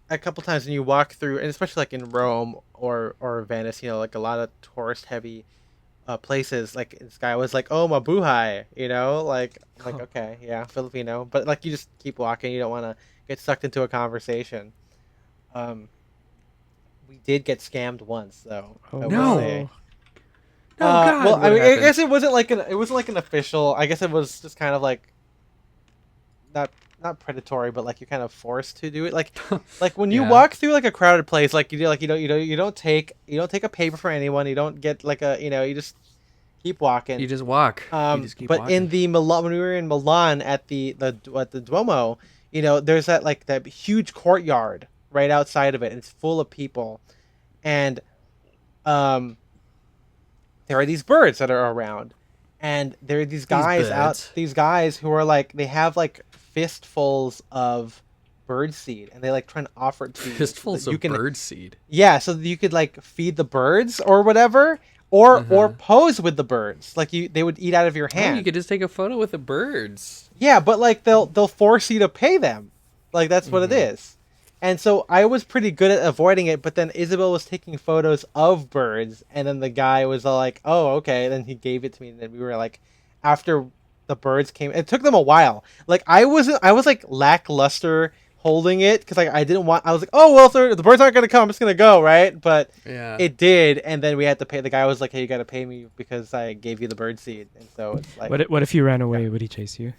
a couple times when you walk through, and especially like in Rome or Venice, you know, like a lot of tourist heavy places. Like this guy was like, "Oh, mabuhay," you know, like I'm like okay, yeah, Filipino, but like you just keep walking. You don't want to get sucked into a conversation. Um, we did get scammed once, though. Oh I will No. say. No, Well, God, I what mean, I happened? guess it wasn't like an official. I guess it was just kind of like not not predatory, but like you're kind of forced to do it. Like when you Yeah. walk through like a crowded place, like you do, like you don't take a paper from anyone. You don't get like you just keep walking. You just walk. You just keep But in walking. the Milan, when we were in Milan at the Duomo, there's that huge courtyard right outside of it, and it's full of people, and um there are these birds that are around, and there are These birds. these guys who are like they have like fistfuls of bird seed, and they like trying to offer it to you so that Fistfuls you of can, bird seed. yeah, so that you could like feed the birds or whatever, or Uh-huh. pose with the birds, like they would eat out of your Oh, you hand. could just take a photo with the birds. Yeah, but like they'll force you to pay them, like that's what it Mm-hmm. is. And so I was pretty good at avoiding it, but then Isabel was taking photos of birds, and then the guy was all like, "Oh, okay." Then he gave it to me, and then we were like, after the birds came, it took them a while. Like I was like lackluster holding it because like I didn't want. I was like, "Oh well, if the birds aren't gonna come, I'm just gonna go, right?" But Yeah. it did, and then we had to pay. The guy was like, "Hey, you got to pay me because I gave you the bird seed," and so it's like. What if you ran away? Would he chase you?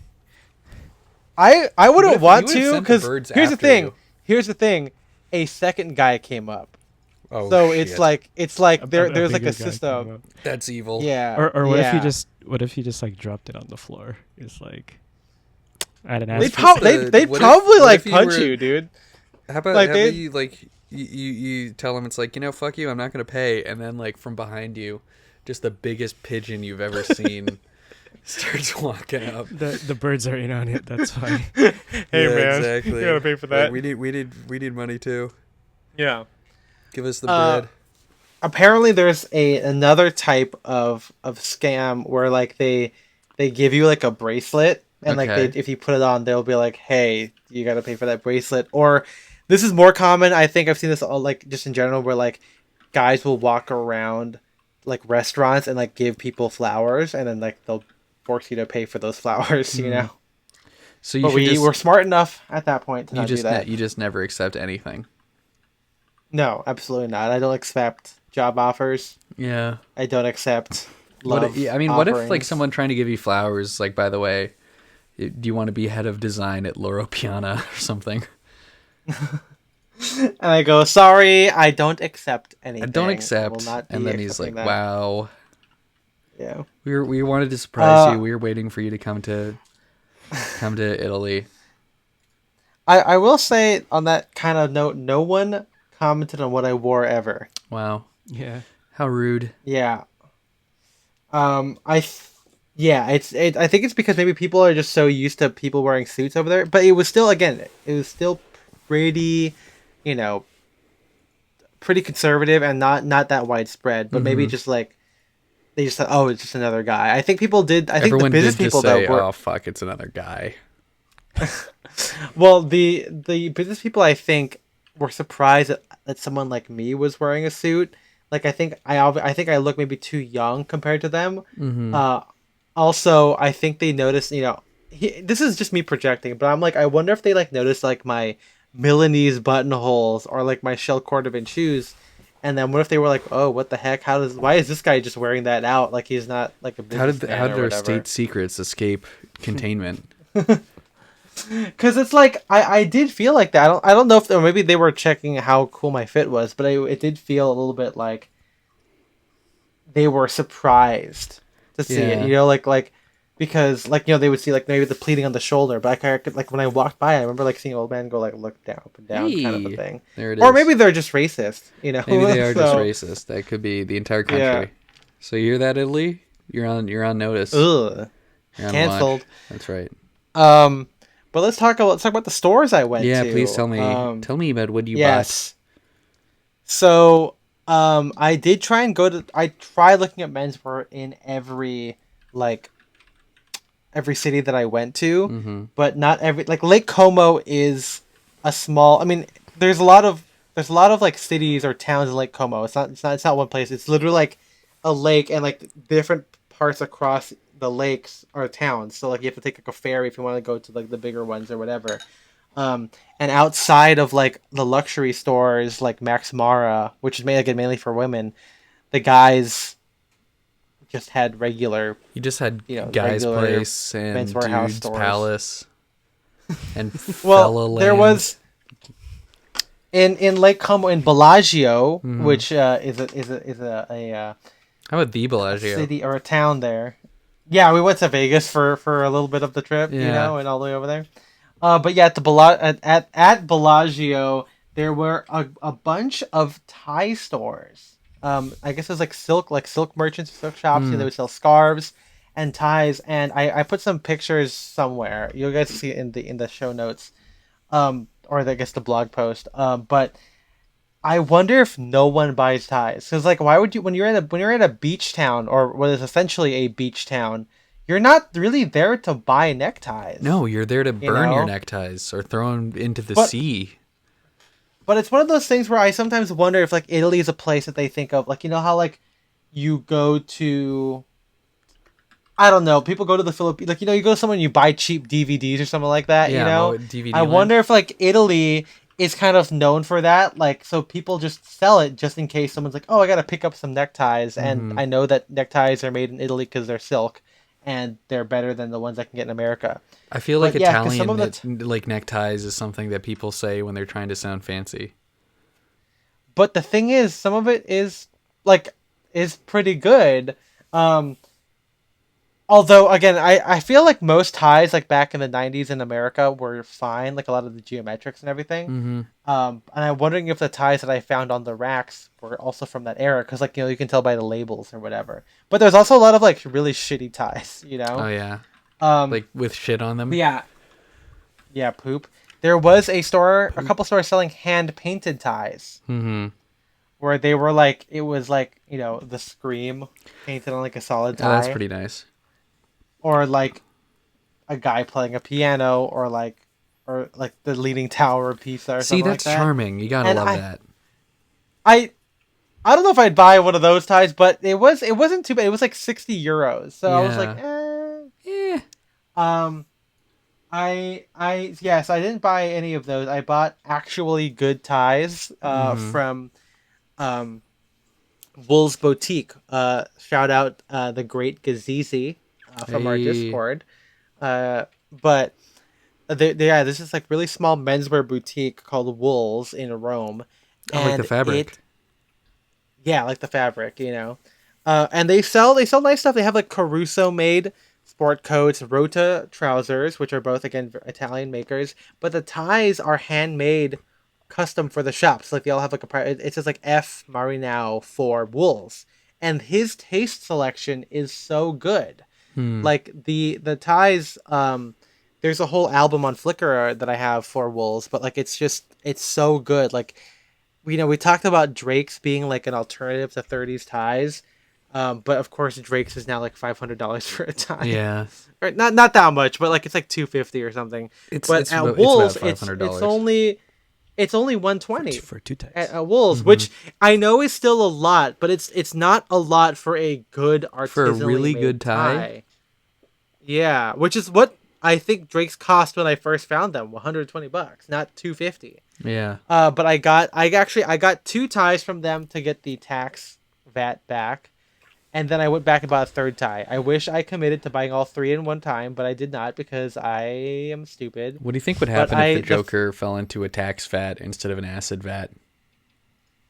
I What wouldn't if want you would've to sent the because birds here's the after thing. you? Here's the thing. A second guy came up, Oh, so shit. it's like A there's like bigger a guy came system. up. That's evil. Yeah. Or what if yeah. he just like dropped it on the floor? It's like I didn't They ask for probably the- they what if- probably what like if you punch were- you, dude. How about Like, how they- about you like you tell them it's like, fuck you, I'm not gonna pay, and then like from behind you, just the biggest pigeon you've ever seen starts walking up. the birds are in on it. That's fine. Hey Yeah, man, exactly. you gotta pay for that. Like, we need money too. Yeah. Give us the Uh, bread. Apparently, there's another type of scam where like they give you like a bracelet, and like Okay. if you put it on, they'll be like, "Hey, you gotta pay for that bracelet." Or this is more common. I think I've seen this all, like just in general, where like guys will walk around like restaurants and like give people flowers, and then like they'll force you to pay for those flowers. You know. So you But should we just were smart enough at that point to not do that. you just never accept anything. No, absolutely not. I don't accept job offers. Yeah. I don't accept What love. I mean, what if like offerings. someone trying to give you flowers, like, by the way, do you want to be head of design at Loro Piana or something? And I go, sorry, I don't accept anything. I don't will accept. not be And then he's like, accepting that. wow. Yeah. We wanted to surprise Uh, you. We were waiting for you to come to Italy. I will say on that kind of note, no one commented on what I wore ever. Wow. Yeah. How rude. Yeah. I yeah, I think it's because maybe people are just so used to people wearing suits over there, but it was still, again, it was still pretty, you know, pretty conservative and not that widespread, but maybe Hmm. just like they just thought, oh, it's just another guy. I think people did. I think the Everyone business did just people though say, were, "Oh fuck, it's another guy." well, the business people, I think, were surprised that someone like me was wearing a suit. Like I think I look maybe too young compared to them. Hmm. Uh, Also, I think they noticed. This is just me projecting, but I'm like, I wonder if they like noticed like my Milanese buttonholes or like my shell cordovan shoes. And then what if they were like, oh, what the heck? Why is this guy just wearing that out? Like he's not like a How businessman did or their whatever. state secrets escape containment? Because it's like I did feel like that. I don't know if, or maybe they were checking how cool my fit was, but it did feel a little bit like they were surprised to see it. Yeah, Because like they would see like maybe the pleating on the shoulder, but I could, like when I walked by, I remember like seeing an old man go like look down, up and down, kind of a hey, thing. there it Or is. maybe they're just racist, Maybe they are just so racist. That could be the entire yeah. country. So you hear that, Italy? You're on notice. Ugh, You're on watch. canceled. That's right. Um, but let's talk about the stores I went Yeah, please to. tell me. Tell me about what you bought. Yes. So, I did try and go to. I tried looking at menswear in like every city that I went to, Mm-hmm. but not every, like Lake Como is a small. I mean, there's a lot of like cities or towns in Lake Como. It's not one place. It's literally like a lake, and like different parts across the lakes are towns. So like you have to take like a ferry if you want to go to like the bigger ones or whatever. And outside of like the luxury stores like Max Mara, which is made again mainly for women, the guys just had regular, You just had Guy's regular Place Men's and Warehouse Dude's stores. Palace and Well, Fella there Land. was in Lake Como in Bellagio, Mm-hmm. which How about the a Bellagio? city or a town there. Yeah, we went to Vegas for a little bit of the trip, Yeah. and all the way over there. But yeah, at Bellagio, there were a bunch of tie stores. I guess it was like silk merchants, silk shops. They Mm. would sell scarves and ties. And I put some pictures somewhere. You guys see it in the show notes. Or I guess the blog post. But I wonder if no one buys ties, because like, why would you, when you're in a beach town, or what is essentially a beach town, you're not really there to buy neckties, No, you're there to you burn your know. neckties or throw them into the But sea. but it's one of those things where I sometimes wonder if like Italy is a place that they think of, like, how like you go to, I don't know, people go to the Philippines, like, you go to someone and you buy cheap DVDs or something like that, Yeah, I DVD land. wonder if like Italy is kind of known for that, like, so people just sell it just in case someone's like, oh, I gotta pick up some neckties, and Mm-hmm. I know that neckties are made in Italy because they're silk and they're better than the ones I can get in America. I feel like But yeah, because some Italian of the like neckties is something that people say when they're trying to sound fancy. but the thing is, some of it is pretty good. Um, Although, again, I feel like most ties, like back in the 90s in America, were fine, like a lot of the geometrics and everything. Mm-hmm. And I'm wondering if the ties that I found on the racks were also from that era, because like, you can tell by the labels or whatever. But there's also a lot of like really shitty ties, you Oh know. yeah, Um, like with shit on but them. yeah, yeah, poop. There was a Poop. couple stores selling hand painted ties, Mm-hmm. where they were like, it was like, the scream painted on like a solid Oh, that's tie, pretty nice. or like a guy playing a piano, or like the leaning tower of Pisa or See, something like that's that. charming. You gotta And love I that. I I don't know if I'd buy one of those ties, but it wasn't too bad. It was like 60 euros. So I was like, Yeah. Eh. um I yes, I didn't buy any of those. I bought actually good ties Mm-hmm. from um Wool's Boutique. Shout out the great Gazizi from our Hey, Discord. But yeah, this is like really small menswear boutique called Wool's in Rome, I like the and fabric. yeah, like the fabric, and they sell nice stuff. They have like Caruso made sport coats, Rota trousers, which are both again Italian makers, but the ties are handmade, custom for the shops. Like they all have like it says like F Marinau for Wools, and his taste selection is so good. Hmm. Like the ties, there's a whole album on Flickr that I have for Wolves, but like it's so good. Like we talked about Drake's being like an alternative to 30s ties. But of course Drake's is now like $500 for a tie. Yeah. Or not that much, but like it's like 250 or something. But at It's about Wolves $500. it's only 120 for two ties. at Wolves, Mm-hmm. which I know is still a lot, but it's not a lot for a good artisanally For a really made good tie? Yeah, which is what I think Drake's cost when I first found them, $120, not 250. Yeah. But I got two ties from them to get the tax VAT back, and then I went back and bought a third tie. I wish I committed to buying all three in one time, but I did not because I am stupid. What do you think would But happen if the Joker fell into a tax vat instead of an acid vat?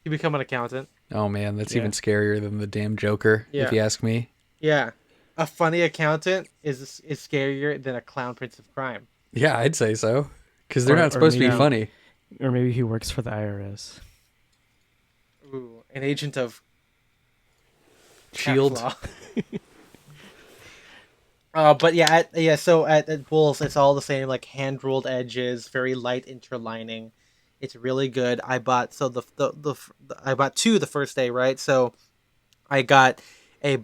You become an accountant. Oh man, that's Yeah. even scarier than the damn Joker, Yeah. if you ask me. Yeah, a funny accountant is scarier than a clown prince of crime. Yeah, I'd say so. Because they're Or- not or supposed to be maybe- funny. Or maybe he works for the IRS. Ooh, an agent of Shield. Tax law. But so at Bulls, it's all the same, like hand ruled edges, very light interlining. It's really good. I bought I bought two the first day, right? So I got a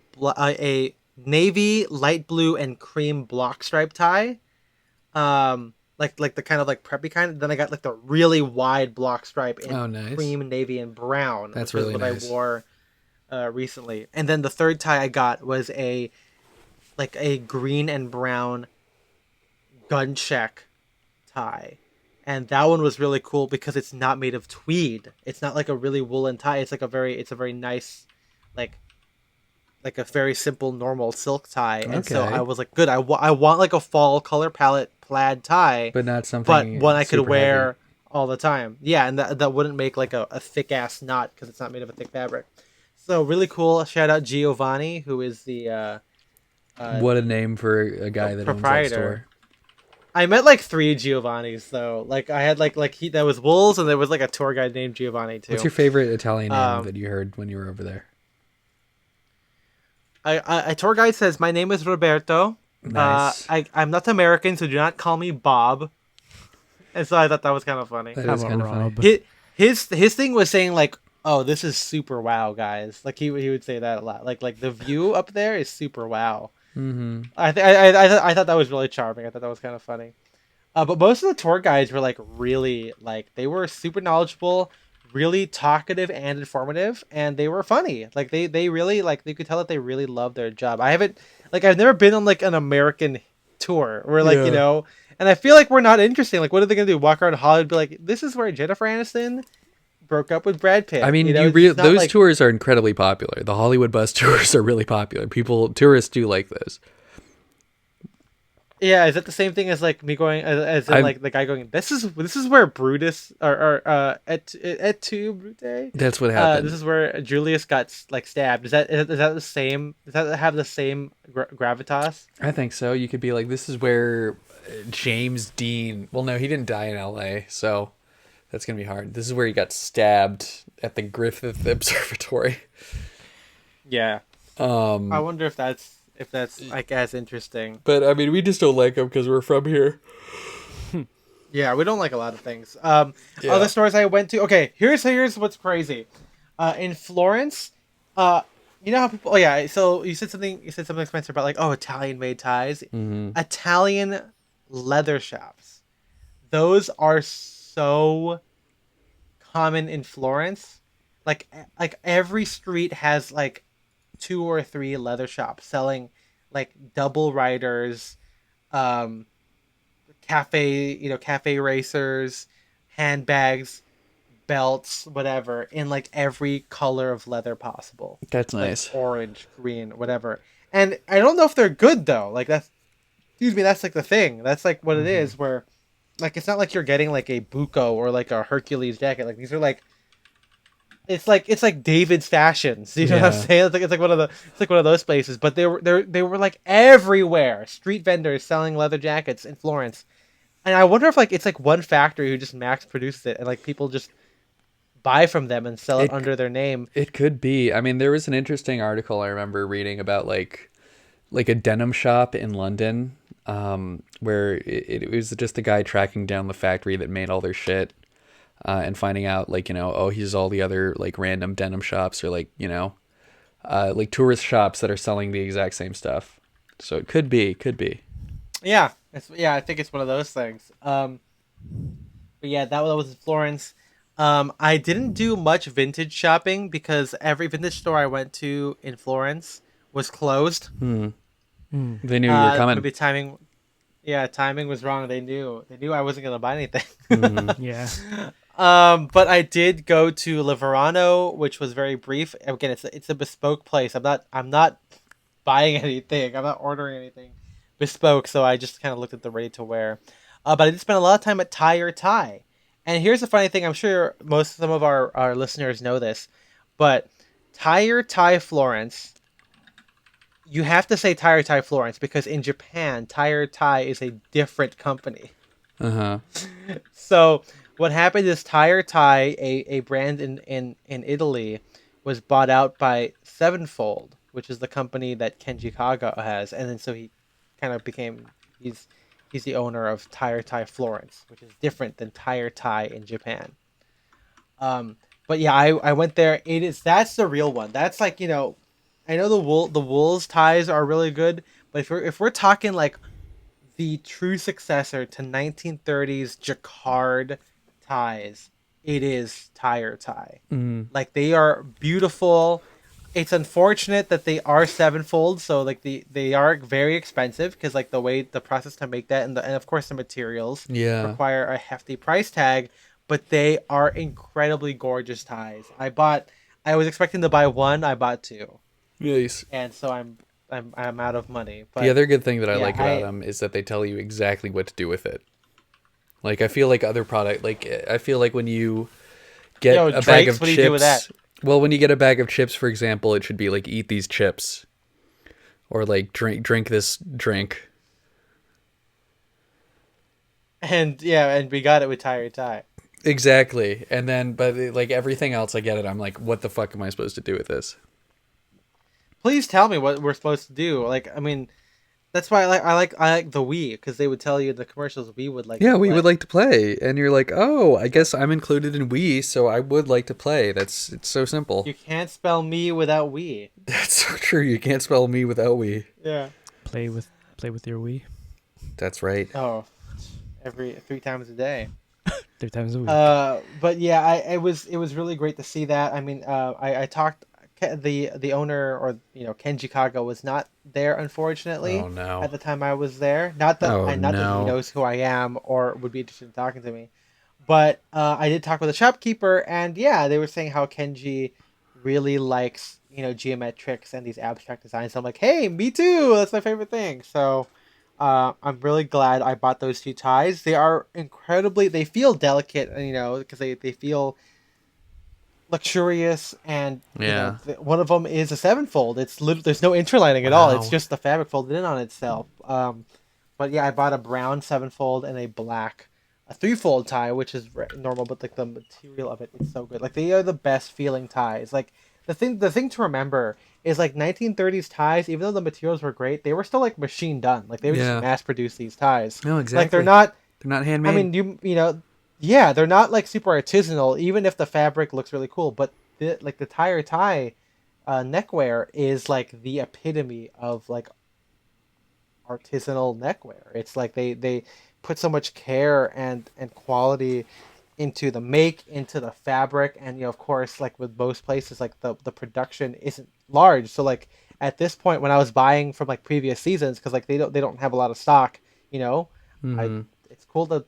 navy, light blue, and cream block stripe tie. Like the kind of like preppy kind. Then I got like the really wide block stripe in Oh, nice. cream, navy, and brown. That's which is really what nice. I wore recently. And then the third tie I got was a green and brown gun check tie. And that one was really cool because it's not made of tweed. It's not like a really woolen tie. It's a very nice, like a very simple normal silk tie. And so Okay. I was like, good. I want like a fall color palette plaid tie, But not something. but one I could super wear heavy. all the time. Yeah, and that wouldn't make like a thick ass knot because it's not made of a thick fabric. So really cool. Shout out Giovanni, who is the What a name for a guy that owns that proprietor. store. I met like 3 Giovannis though. Like I had like he that was Wolves, and there was like a tour guide named Giovanni too. What's your favorite Italian name Um, that you heard when you were over there? A tour guide says my name is Roberto. Nice. I'm not American, so do not call me Bob. And so I thought that was kind of funny. That How is about kind of funny. Rob? His thing was saying like, "Oh, this is super wow, guys." Like he would say that a lot. Like the view up there is super wow. Mm-hmm. I thought that was really charming. I thought that was kind of funny. But most of the tour guides were like really like they were super knowledgeable, really talkative and informative, and they were funny. Like they really like you could tell that they really loved their job. I've never been on like an American tour where like Yeah. you know, and I feel like we're not interesting. Like what are they gonna do? Walk around Hollywood and be like, this is where Jennifer Aniston broke up with Brad Pitt. I mean, you know, it's not those like- tours are incredibly popular. The Hollywood bus tours are really popular. Tourists do like those. Yeah, is it the same thing as like me going as in, I'm- like the guy going? This is where Brutus or et tu Brute. That's what happened. This is where Julius got like stabbed. Is that the same? Does that have the same gravitas? I think so. You could be like, this is where James Dean. Well, no, he didn't die in L.A., so that's gonna be hard. This is where he got stabbed at the Griffith Observatory. Yeah, I wonder if that's like as interesting. But I mean, we just don't like him because we're from here. Yeah, we don't like a lot of things. Yeah. Other stores I went to. Okay, here's what's crazy. In Florence, you know how people. Oh yeah, so you said something. You said something, Spencer, about like Italian made ties. Mm-hmm. Italian leather shops. Those are so common in Florence. Like every street has like 2 or 3 leather shops selling like double riders, cafe racers, handbags, belts, whatever, in like every color of leather possible. That's Like, nice. orange, green, whatever. And I don't know if they're good though. Like that's like the thing. That's like what it is, where like it's not like you're getting like a Buco or like a Hercules jacket. Like these are like it's like David's Fashions. You know what I'm Yeah. saying? It's like one of those places. But they were like everywhere. Street vendors selling leather jackets in Florence. And I wonder if like it's like one factory who just mass produces it and like people just buy from them and sell it It under their name. it could be. I mean, there was an interesting article I remember reading about like a denim shop in London, where it was just a guy tracking down the factory that made all their shit, and finding out like, oh, he's all the other like random denim shops or like, like tourist shops that are selling the exact same stuff. So it could be. Yeah, I think it's one of those things. But yeah, that was in Florence. I didn't do much vintage shopping because every vintage store I went to in Florence was closed. They knew you were coming. Maybe timing. Yeah, timing was wrong. They knew I wasn't gonna buy anything. Yeah. But I did go to Le Verano, which was very brief. Again, it's a bespoke place. I'm not buying anything. I'm not ordering anything bespoke. So I just kind of looked at the ready to wear. But I did spend a lot of time at Tie. And here's the funny thing. I'm sure some of our listeners know this, but Tie Florence. You have to say Tie Florence because in Japan, Tie is a different company. Uh-huh. So what happened is Tie, a brand in Italy, was bought out by Sevenfold, which is the company that Kenji Kaga has, and then so he kind of became he's the owner of Tie Florence, which is different than Tie in Japan. But yeah, I went there. That's the real one. That's like, I know the Wool's ties are really good, but if we're talking like the true successor to 1930s jacquard ties, it is Tie. Like, they are beautiful. It's unfortunate that they are sevenfold, so like they are very expensive because like the process to make that and of course the materials require a hefty price tag, but they are incredibly gorgeous ties. I was expecting to buy one, I bought two. Nice. And so I'm out of money. But the other good thing that I yeah, like about them is that they tell you exactly what to do with it. Like, I feel like other product, like I feel like when you get a bag of what chips, do you do with that? well, when you get a bag of chips, for example, it should be like, eat these chips, or like drink this drink. And we got it with Tie. Exactly. And then, but like everything else, I get it. I'm like, what the fuck am I supposed to do with this? Please tell me what we're supposed to do. Like, I mean, that's why I like the Wii, because they would tell you in the commercials we would like. Yeah, we would like to play, and you're like, oh, I guess I'm included in Wii, so I would like to play. It's so simple. You can't spell me without Wii. That's so true. You can't spell me without Wii. Yeah. Play with your Wii. That's right. Oh, every 3 times a day. 3 times a week. But yeah, it was really great to see that. I mean, I talked. The owner, or Kenji Kaga, was not there, unfortunately. Oh no! At the time I was there, not that Oh, that he no. knows who I am or would be interested in talking to me, but I did talk with a shopkeeper, and yeah, they were saying how Kenji really likes geometrics and these abstract designs. So I'm like, hey, me too. That's my favorite thing. So I'm really glad I bought those 2 ties. They are incredibly. They feel delicate, because they feel luxurious, and one of them is a 7-fold. There's no interlining at all. It's just the fabric folded in on itself. But yeah, I bought a brown 7-fold and a 3-fold tie, which is normal, but like the material of it is so good. Like, they are the best feeling ties. Like, the thing to remember is, like, 1930s ties, even though the materials were great, they were still like machine done. Like, they would just mass produce these ties. No, exactly. Like, they're not handmade. I mean, yeah, they're not like super artisanal, even if the fabric looks really cool. But the tie neckwear is like the epitome of like artisanal neckwear. It's like they put so much care and quality into the into the fabric, and of course, like with most places, like the production isn't large. So like at this point, when I was buying from like previous seasons, because like they don't have a lot of stock, it's cool to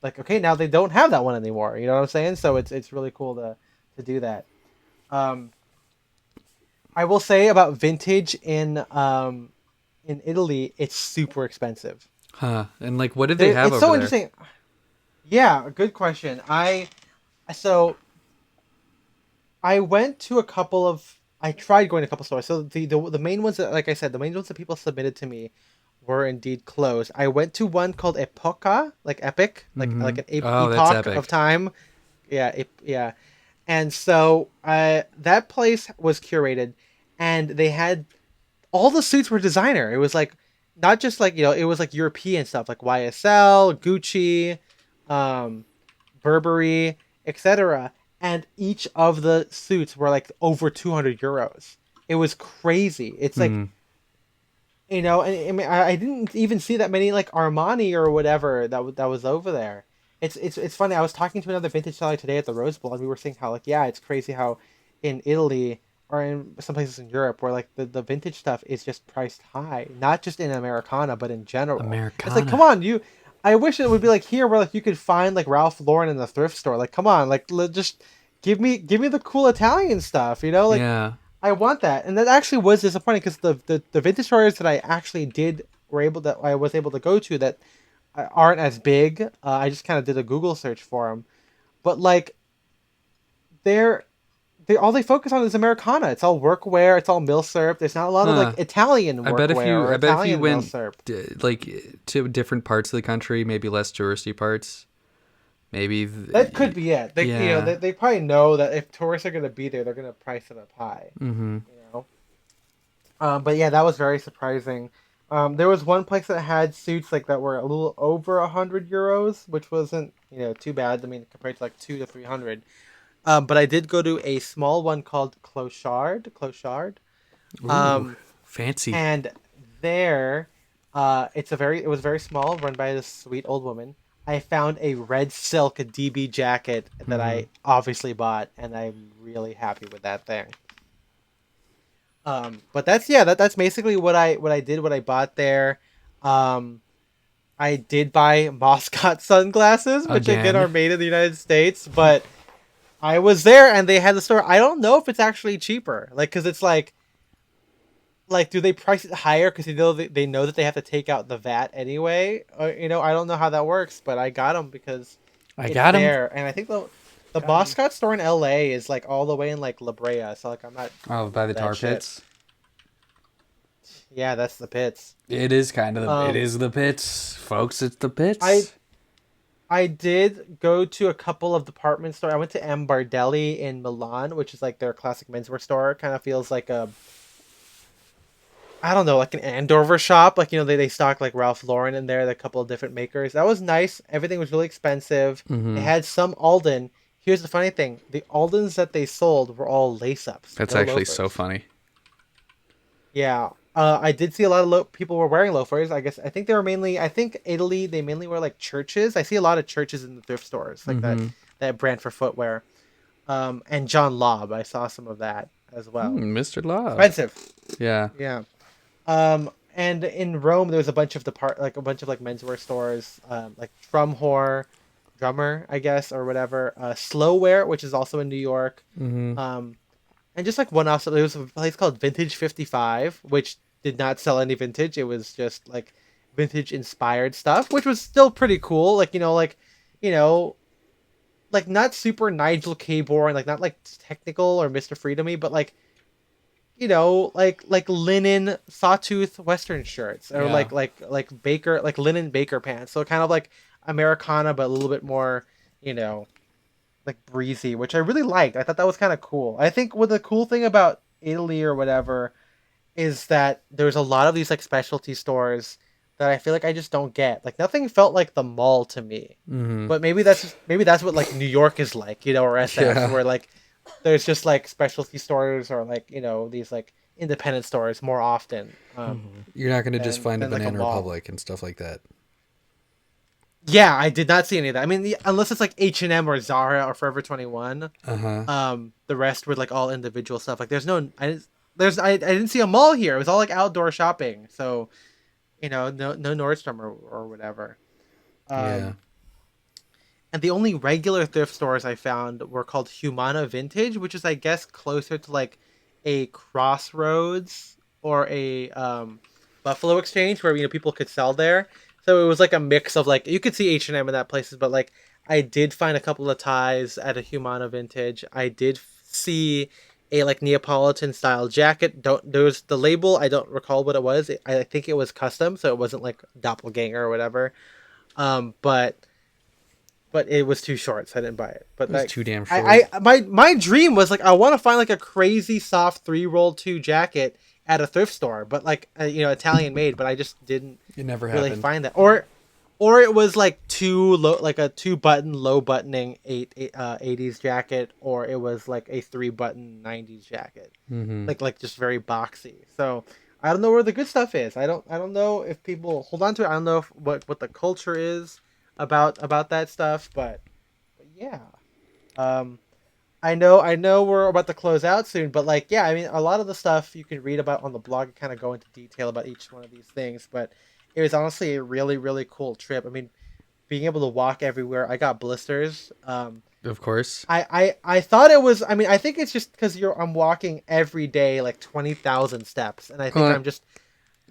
like, okay, now they don't have that one anymore. You know what I'm saying? So it's really cool to do that. I will say about vintage in Italy, it's super expensive. Huh? And like, what did they have it's over so there? interesting. Yeah, good question. I went to I tried going to a couple stores. So the main ones that, like I said, the main ones that people submitted to me were indeed closed. I went to one called Epoca, like epic, like an Oh, that's epoch epic. of time. Yeah, yeah. And so that place was curated, and they had all the suits were designer. It was like not just like it was like European stuff like YSL, Gucci, um, Burberry, etc. And each of the suits were like over 200 euros. It was crazy. It's like Mm. and I mean, I didn't even see that many like Armani or whatever that was over there. It's funny. I was talking to another vintage seller today at the Rose Bowl, and we were saying how like it's crazy how in Italy or in some places in Europe where like the vintage stuff is just priced high, not just in Americana but in general. It's like come Americana. on, you. I wish it would be like here where like you could find like Ralph Lauren in the thrift store. Like come on, like just give me the cool Italian stuff. Like Yeah. I want that, and that actually was disappointing because the vintage stores that I actually I was able to go to that aren't as big. I just kind of did a Google search for them, but like they're they all they focus on is Americana. It's all workwear. It's all milsurp. There's not a lot of like Huh. Italian I bet if workwear you or I bet if you Italian went milsurp. like to different parts of the country, maybe less touristy parts, maybe That could be it. They yeah. they probably know that if tourists are gonna be there, they're gonna price it up high. Mhm. You know. But yeah, that was very surprising. There was one place that had suits like that were a little over 100 euros, which wasn't too bad. I mean, compared to like 200 to 300. But I did go to a small one called Clochard. Ooh, Um, fancy. and there, it was very small, run by this sweet old woman. I found a red silk DB jacket that Mhm. I obviously bought, and I'm really happy with that thing. But that's basically what I bought there. Um, I did buy Moscot sunglasses, which again are Again. made in the United States, but I was there and they had the store. I don't know if it's actually cheaper, like because it's like do they price it higher because they know that they have to take out the VAT anyway? Or, I don't know how that works, but I got them because I it's got him. there, and I think the Got him. Moscot store in LA is like all the way in like La Brea, so like I'm not Oh, by the that tar shit. pits. Yeah, that's the pits. It is kind of it Um, is the pits, folks. It's the I pits. I did go to a couple of department stores. I went to M Bardelli in Milan, which is like their classic menswear store. Kind of feels like a I don't know, like an Andover shop. Like they stock like Ralph Lauren in there, a couple of different makers. That was nice. Everything was really expensive. They Mhm. had some Alden. Here's the funny thing: the Aldens that they sold were all lace ups, That's no actually so loafers. funny. Yeah. I did see a lot of people were wearing loafers. I guess I think they were mainly. I think Italy they mainly wear like churches. I see a lot of churches in the thrift stores, like Mhm. that brand for footwear. And John Lobb, I saw some of that as well. Mr. Lob. Expensive. Yeah. Yeah. And in Rome, there was a bunch of like a bunch of like menswear stores, like Drummer, I guess, or whatever. Slowwear, which is also in New York. Mhm. Um, and just like one off, there was a place called Vintage 55, which did not sell any vintage. It was just like vintage inspired stuff, which was still pretty cool. Like you know, like not super Nigel K. Bourne, like not like technical or Mr. Freedomy, but like like linen sawtooth Western shirts or Yeah. like Baker like linen Baker pants. So kind of like Americana, but a little bit more, you know, like breezy, which I really liked. I thought that was kind of cool. I think what the cool thing about Italy or whatever is that there's a lot of these like specialty stores that I feel like I just don't get. Like nothing felt like the mall to me. Mhm. But maybe that's what like New York is like, or SF, Yeah. where like there's just like specialty stores or like these like independent stores more often Mhm. You're not gonna just find a than like a Banana mall. Republic and stuff like that. Yeah, I did not see any of that. I mean, unless it's like H&M or Zara or Forever 21, Uh huh. the rest were like all individual stuff. Like I didn't see a mall here. It was all like outdoor shopping. So no Nordstrom or whatever. Yeah. Um, and the only regular thrift stores I found were called Humana Vintage, which is I guess closer to like a Crossroads or a Buffalo Exchange, where people could sell there. So it was like a mix of like you could see H&M in that places, but like I did find a couple of ties at a Humana Vintage. I did see a like Neapolitan style jacket. Don't there was the label. I don't recall what it was. I think it was custom, so it wasn't like doppelganger or whatever. Um, but but it was too short, so I didn't buy it. But It was like, too damn short. my dream was like I want to find like a crazy soft 3-roll 2 jacket at a thrift store, but like Italian made. But I just didn't It never really happened. find that. Or it was like too low, like a 2-button low buttoning 80s jacket, or it was like a 3-button 90s jacket, Mm-hmm. like just very boxy. So I don't know where the good stuff is. I don't know if people hold on to it. I don't know what the culture is about that stuff, but yeah. Um, I know we're about to close out soon, but like yeah, I mean a lot of the stuff you can read about on the blog kind of go into detail about each one of these things, but it was honestly a really really cool trip. I mean, being able to walk everywhere. I got blisters. Of course. I thought it was. I mean, I think it's just because I'm walking every day like 20,000 steps, and I think Well, I'm just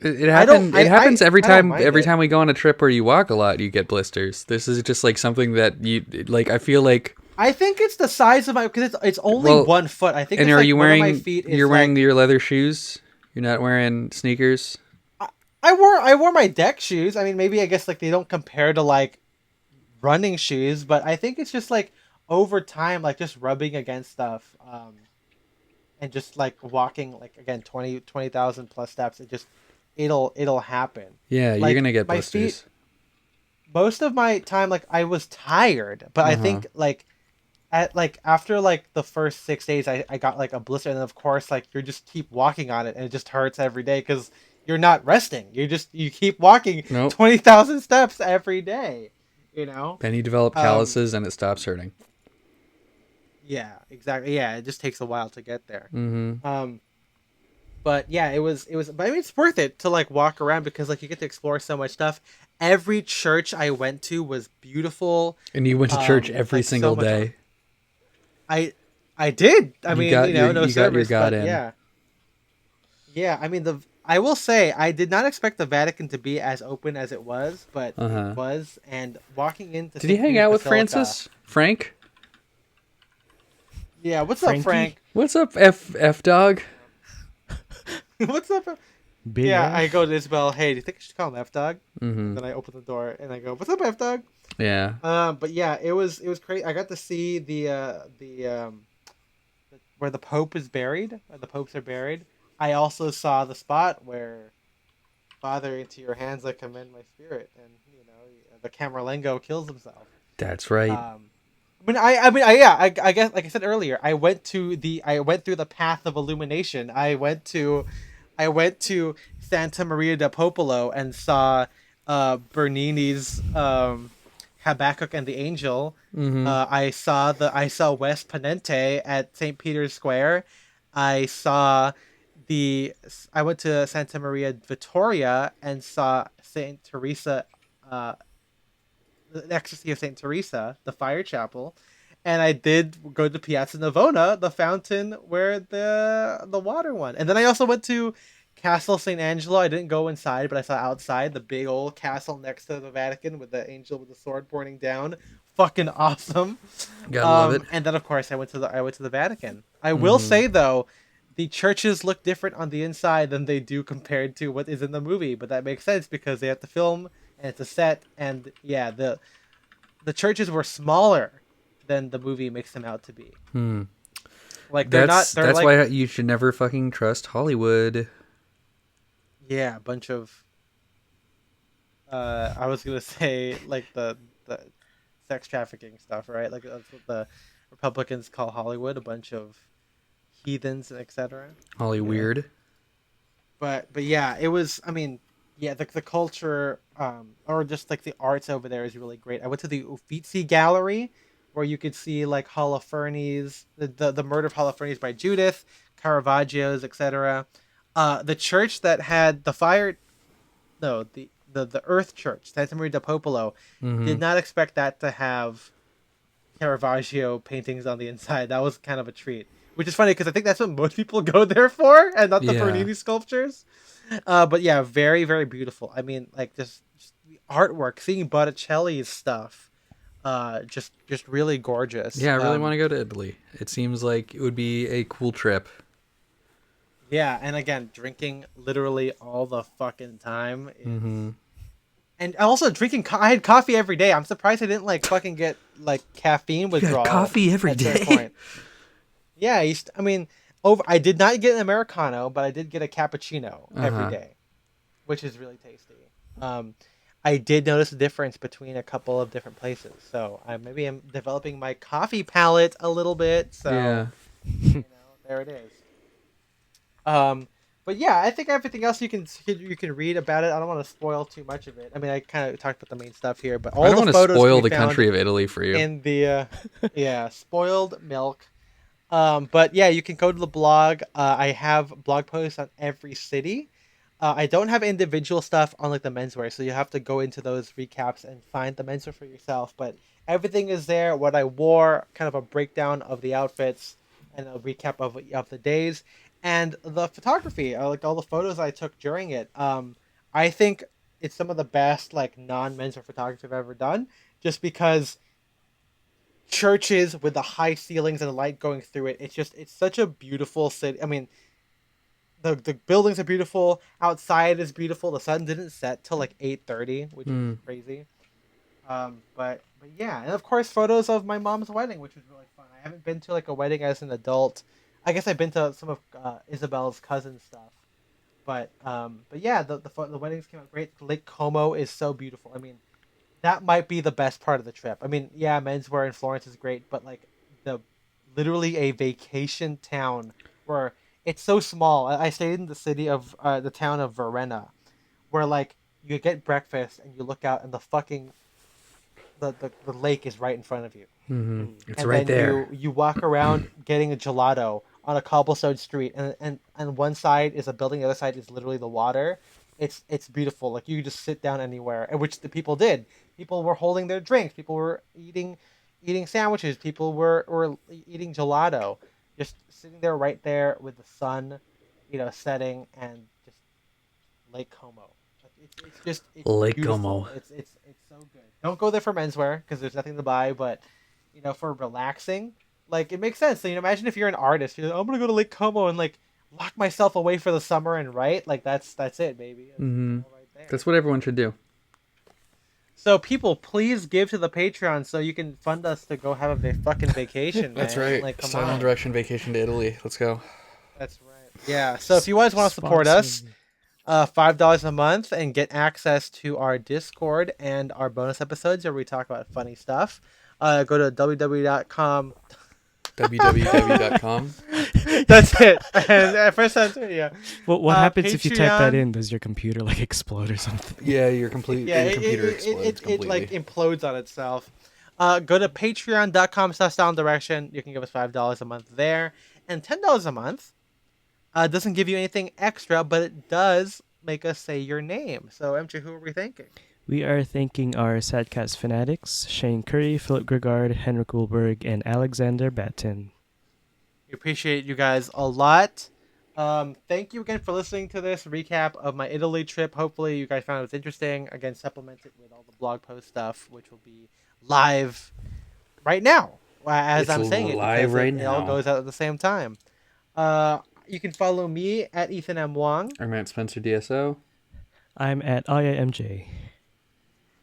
it I don't happened. It happens every I don't time. mind Every it. time we go on a trip where you walk a lot, you get blisters. This is just like something that you like. I feel like. I think it's the size of my because it's only Well, 1 foot. I think and it's are like you one of my wearing? feet is You're wearing like your leather shoes. You're not wearing sneakers. I wore my deck shoes. I mean, maybe I guess like they don't compare to like running shoes, but I think it's just like over time, like just rubbing against stuff, and just like walking like again 20,000 plus steps. It'll happen. Yeah, you're Like gonna get my feet, blisters. most of my time, like I was tired, but I Uh huh. think like at like after like the first 6 days, I got like a blister, and then of course like you just keep walking on it, and it just hurts every day because you're not resting. You keep walking Nope. 20,000 steps every day. You know. Then you develop Um. calluses and it stops hurting. Yeah. Exactly. Yeah. It just takes a while to get there. Mm-hmm. Um. But yeah, it was. But I mean, it's worth it to like walk around because like you get to explore so much stuff. Every church I went to was beautiful. And you went to church every Like so single much. day. I I did. I mean, no You got your service, God but in. yeah, yeah. I mean, I will say I did not expect the Vatican to be as open as it was, but Uh it huh. was. And walking into Did you St. hang Peter's out with Basilica, Francis? Frank? yeah. What's up, Frankie, Frank? What's up, F dog? What's up? Big Yeah, I F. go to Isabel. Hey, do you think I should call him F Dog? Mm-hmm. And then I open the door and I go, "What's up, F Dog?" Yeah. But yeah, it was great. I got to see where the Pope is buried, where the popes are buried. I also saw the spot where Father, into your hands I commend my spirit, and the Camerlengo kills himself. That's right. I guess like I said earlier, I went through the path of illumination. I went to Santa Maria del Popolo and saw Bernini's Habakkuk and the Angel. Mm-hmm. I saw West Ponente at St. Peter's Square. I saw the I went to Santa Maria Vittoria and saw Saint Teresa, uh, the Ecstasy of Saint Teresa, the fire chapel, and I did go to Piazza Navona, the fountain where the water won. And then I also went to Castle Saint Angelo. I didn't go inside, but I saw outside the big old castle next to the Vatican with the angel with the sword pointing down. Fucking awesome. Gotta love it. And then of course I went to the Vatican. I will Mm-hmm. say though, the churches look different on the inside than they do compared to what is in the movie, but that makes sense because they have to film and it's a set, and yeah, the churches were smaller than the movie makes them out to be. Hmm. Like they're not. They're That's like why you should never fucking trust Hollywood. yeah, a bunch of. I was gonna say like the sex trafficking stuff, right? Like that's what the Republicans call Hollywood, a bunch of heathens, etc. Holly You know, weird. but yeah, it was. I mean, yeah, the culture, or just like the arts over there is really great. I went to the Uffizi Gallery, where you could see like Holofernes, the Murder of Holofernes by Judith, Caravaggio's, etc. The church that had the fire, no, the Earth Church, Santa Maria del Popolo, Mm-hmm. did not expect that to have Caravaggio paintings on the inside. That was kind of a treat. Which is funny because I think that's what most people go there for, and not the Yeah. Bernini sculptures. But yeah, very very beautiful. I mean, like just the artwork, seeing Botticelli's stuff, just really gorgeous. Yeah, I really want to go to Italy. It seems like it would be a cool trip. Yeah, and again, drinking literally all the fucking time is Mm-hmm. And also drinking. I had coffee every day. I'm surprised I didn't like fucking get like caffeine You got withdrawal. coffee every at certain day. point. Yeah, I mean, I did not get an americano, but I did get a cappuccino every Uh-huh. day, which is really tasty. Um, I did notice a difference between a couple of different places, so maybe I'm developing my coffee palate a little bit. So Yeah. there it is. Um, but yeah, I think everything else you can read about it. I don't want to spoil too much of it. I mean, I kind of talked about the main stuff here, but I all don't the want to photos can spoil be the found country of Italy for you. in the yeah, spoiled milk. But yeah, you can go to the blog. I have blog posts on every city. I don't have individual stuff on like the menswear, so you have to go into those recaps and find the menswear for yourself. But everything is there. What I wore, kind of a breakdown of the outfits, and a recap of the days, and the photography, like all the photos I took during it. I think it's some of the best like non-menswear photography I've ever done, just because churches with the high ceilings and the light going through it. It's such a beautiful city. I mean, the buildings are beautiful. Outside is beautiful. The sun didn't set till like 8:30, which is Mm. crazy. But yeah, and of course photos of my mom's wedding, which was really fun. I haven't been to like a wedding as an adult. I guess I've been to some of Isabel's cousin stuff. But yeah, the weddings came out great. Lake Como is so beautiful. I mean, that might be the best part of the trip. I mean, yeah, menswear in Florence is great, but like the literally a vacation town where it's so small. I stayed in the town of Verena, where like you get breakfast and you look out and the fucking the lake is right in front of you, Mm-hmm. It's and right then there. you walk around getting a gelato on a cobblestone street, and one side is a building, the other side is literally the water. It's beautiful. Like you just sit down anywhere, and which the people did. People were holding their drinks. People were eating sandwiches. People were eating gelato, just sitting there right there with the sun, setting, and just Lake Como. Like, it's Lake beautiful. Como. It's so good. Don't go there for menswear because there's nothing to buy, but for relaxing, like it makes sense. So imagine if you're an artist, you're like, I'm gonna go to Lake Como and like lock myself away for the summer and write. Like that's it, baby. It's Mm-hmm. all right there. That's what everyone should do. So people, please give to the Patreon so you can fund us to go have a fucking vacation, man. That's right. Like, come Silent on. direction vacation to Italy. Let's go. That's right. Yeah. So if you guys want to support us, Sponsor me. $5 a month and get access to our Discord and our bonus episodes where we talk about funny stuff. Go to www.com. www.com. That's it. And first answer, yeah. What happens if you type that Patreon. in? Does your computer like explode or something? Yeah, your complete Yeah, your computer explodes it completely. like implodes on itself. Go to patreon.com/down direction. You can give us $5 a month there, and $10 a month. Doesn't give you anything extra, but it does make us say your name. So, MJ, who are we thanking? We are thanking our Sadcast fanatics, Shane Curry, Philip Gregard, Henrik Ulberg, and Alexander Batten. We appreciate you guys a lot. Thank you again for listening to this recap of my Italy trip. Hopefully, you guys found it was interesting. Again, supplement it with all the blog post stuff, which will be live right now as It's I'm saying it. live Because right it all now. goes out at the same time. You can follow me at Ethan M. Wong, I'm at Spencer DSO. I'm at IIMJ.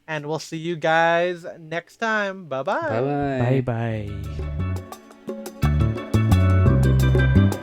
and we'll see you guys next time. Bye-bye. Bye bye. Bye bye.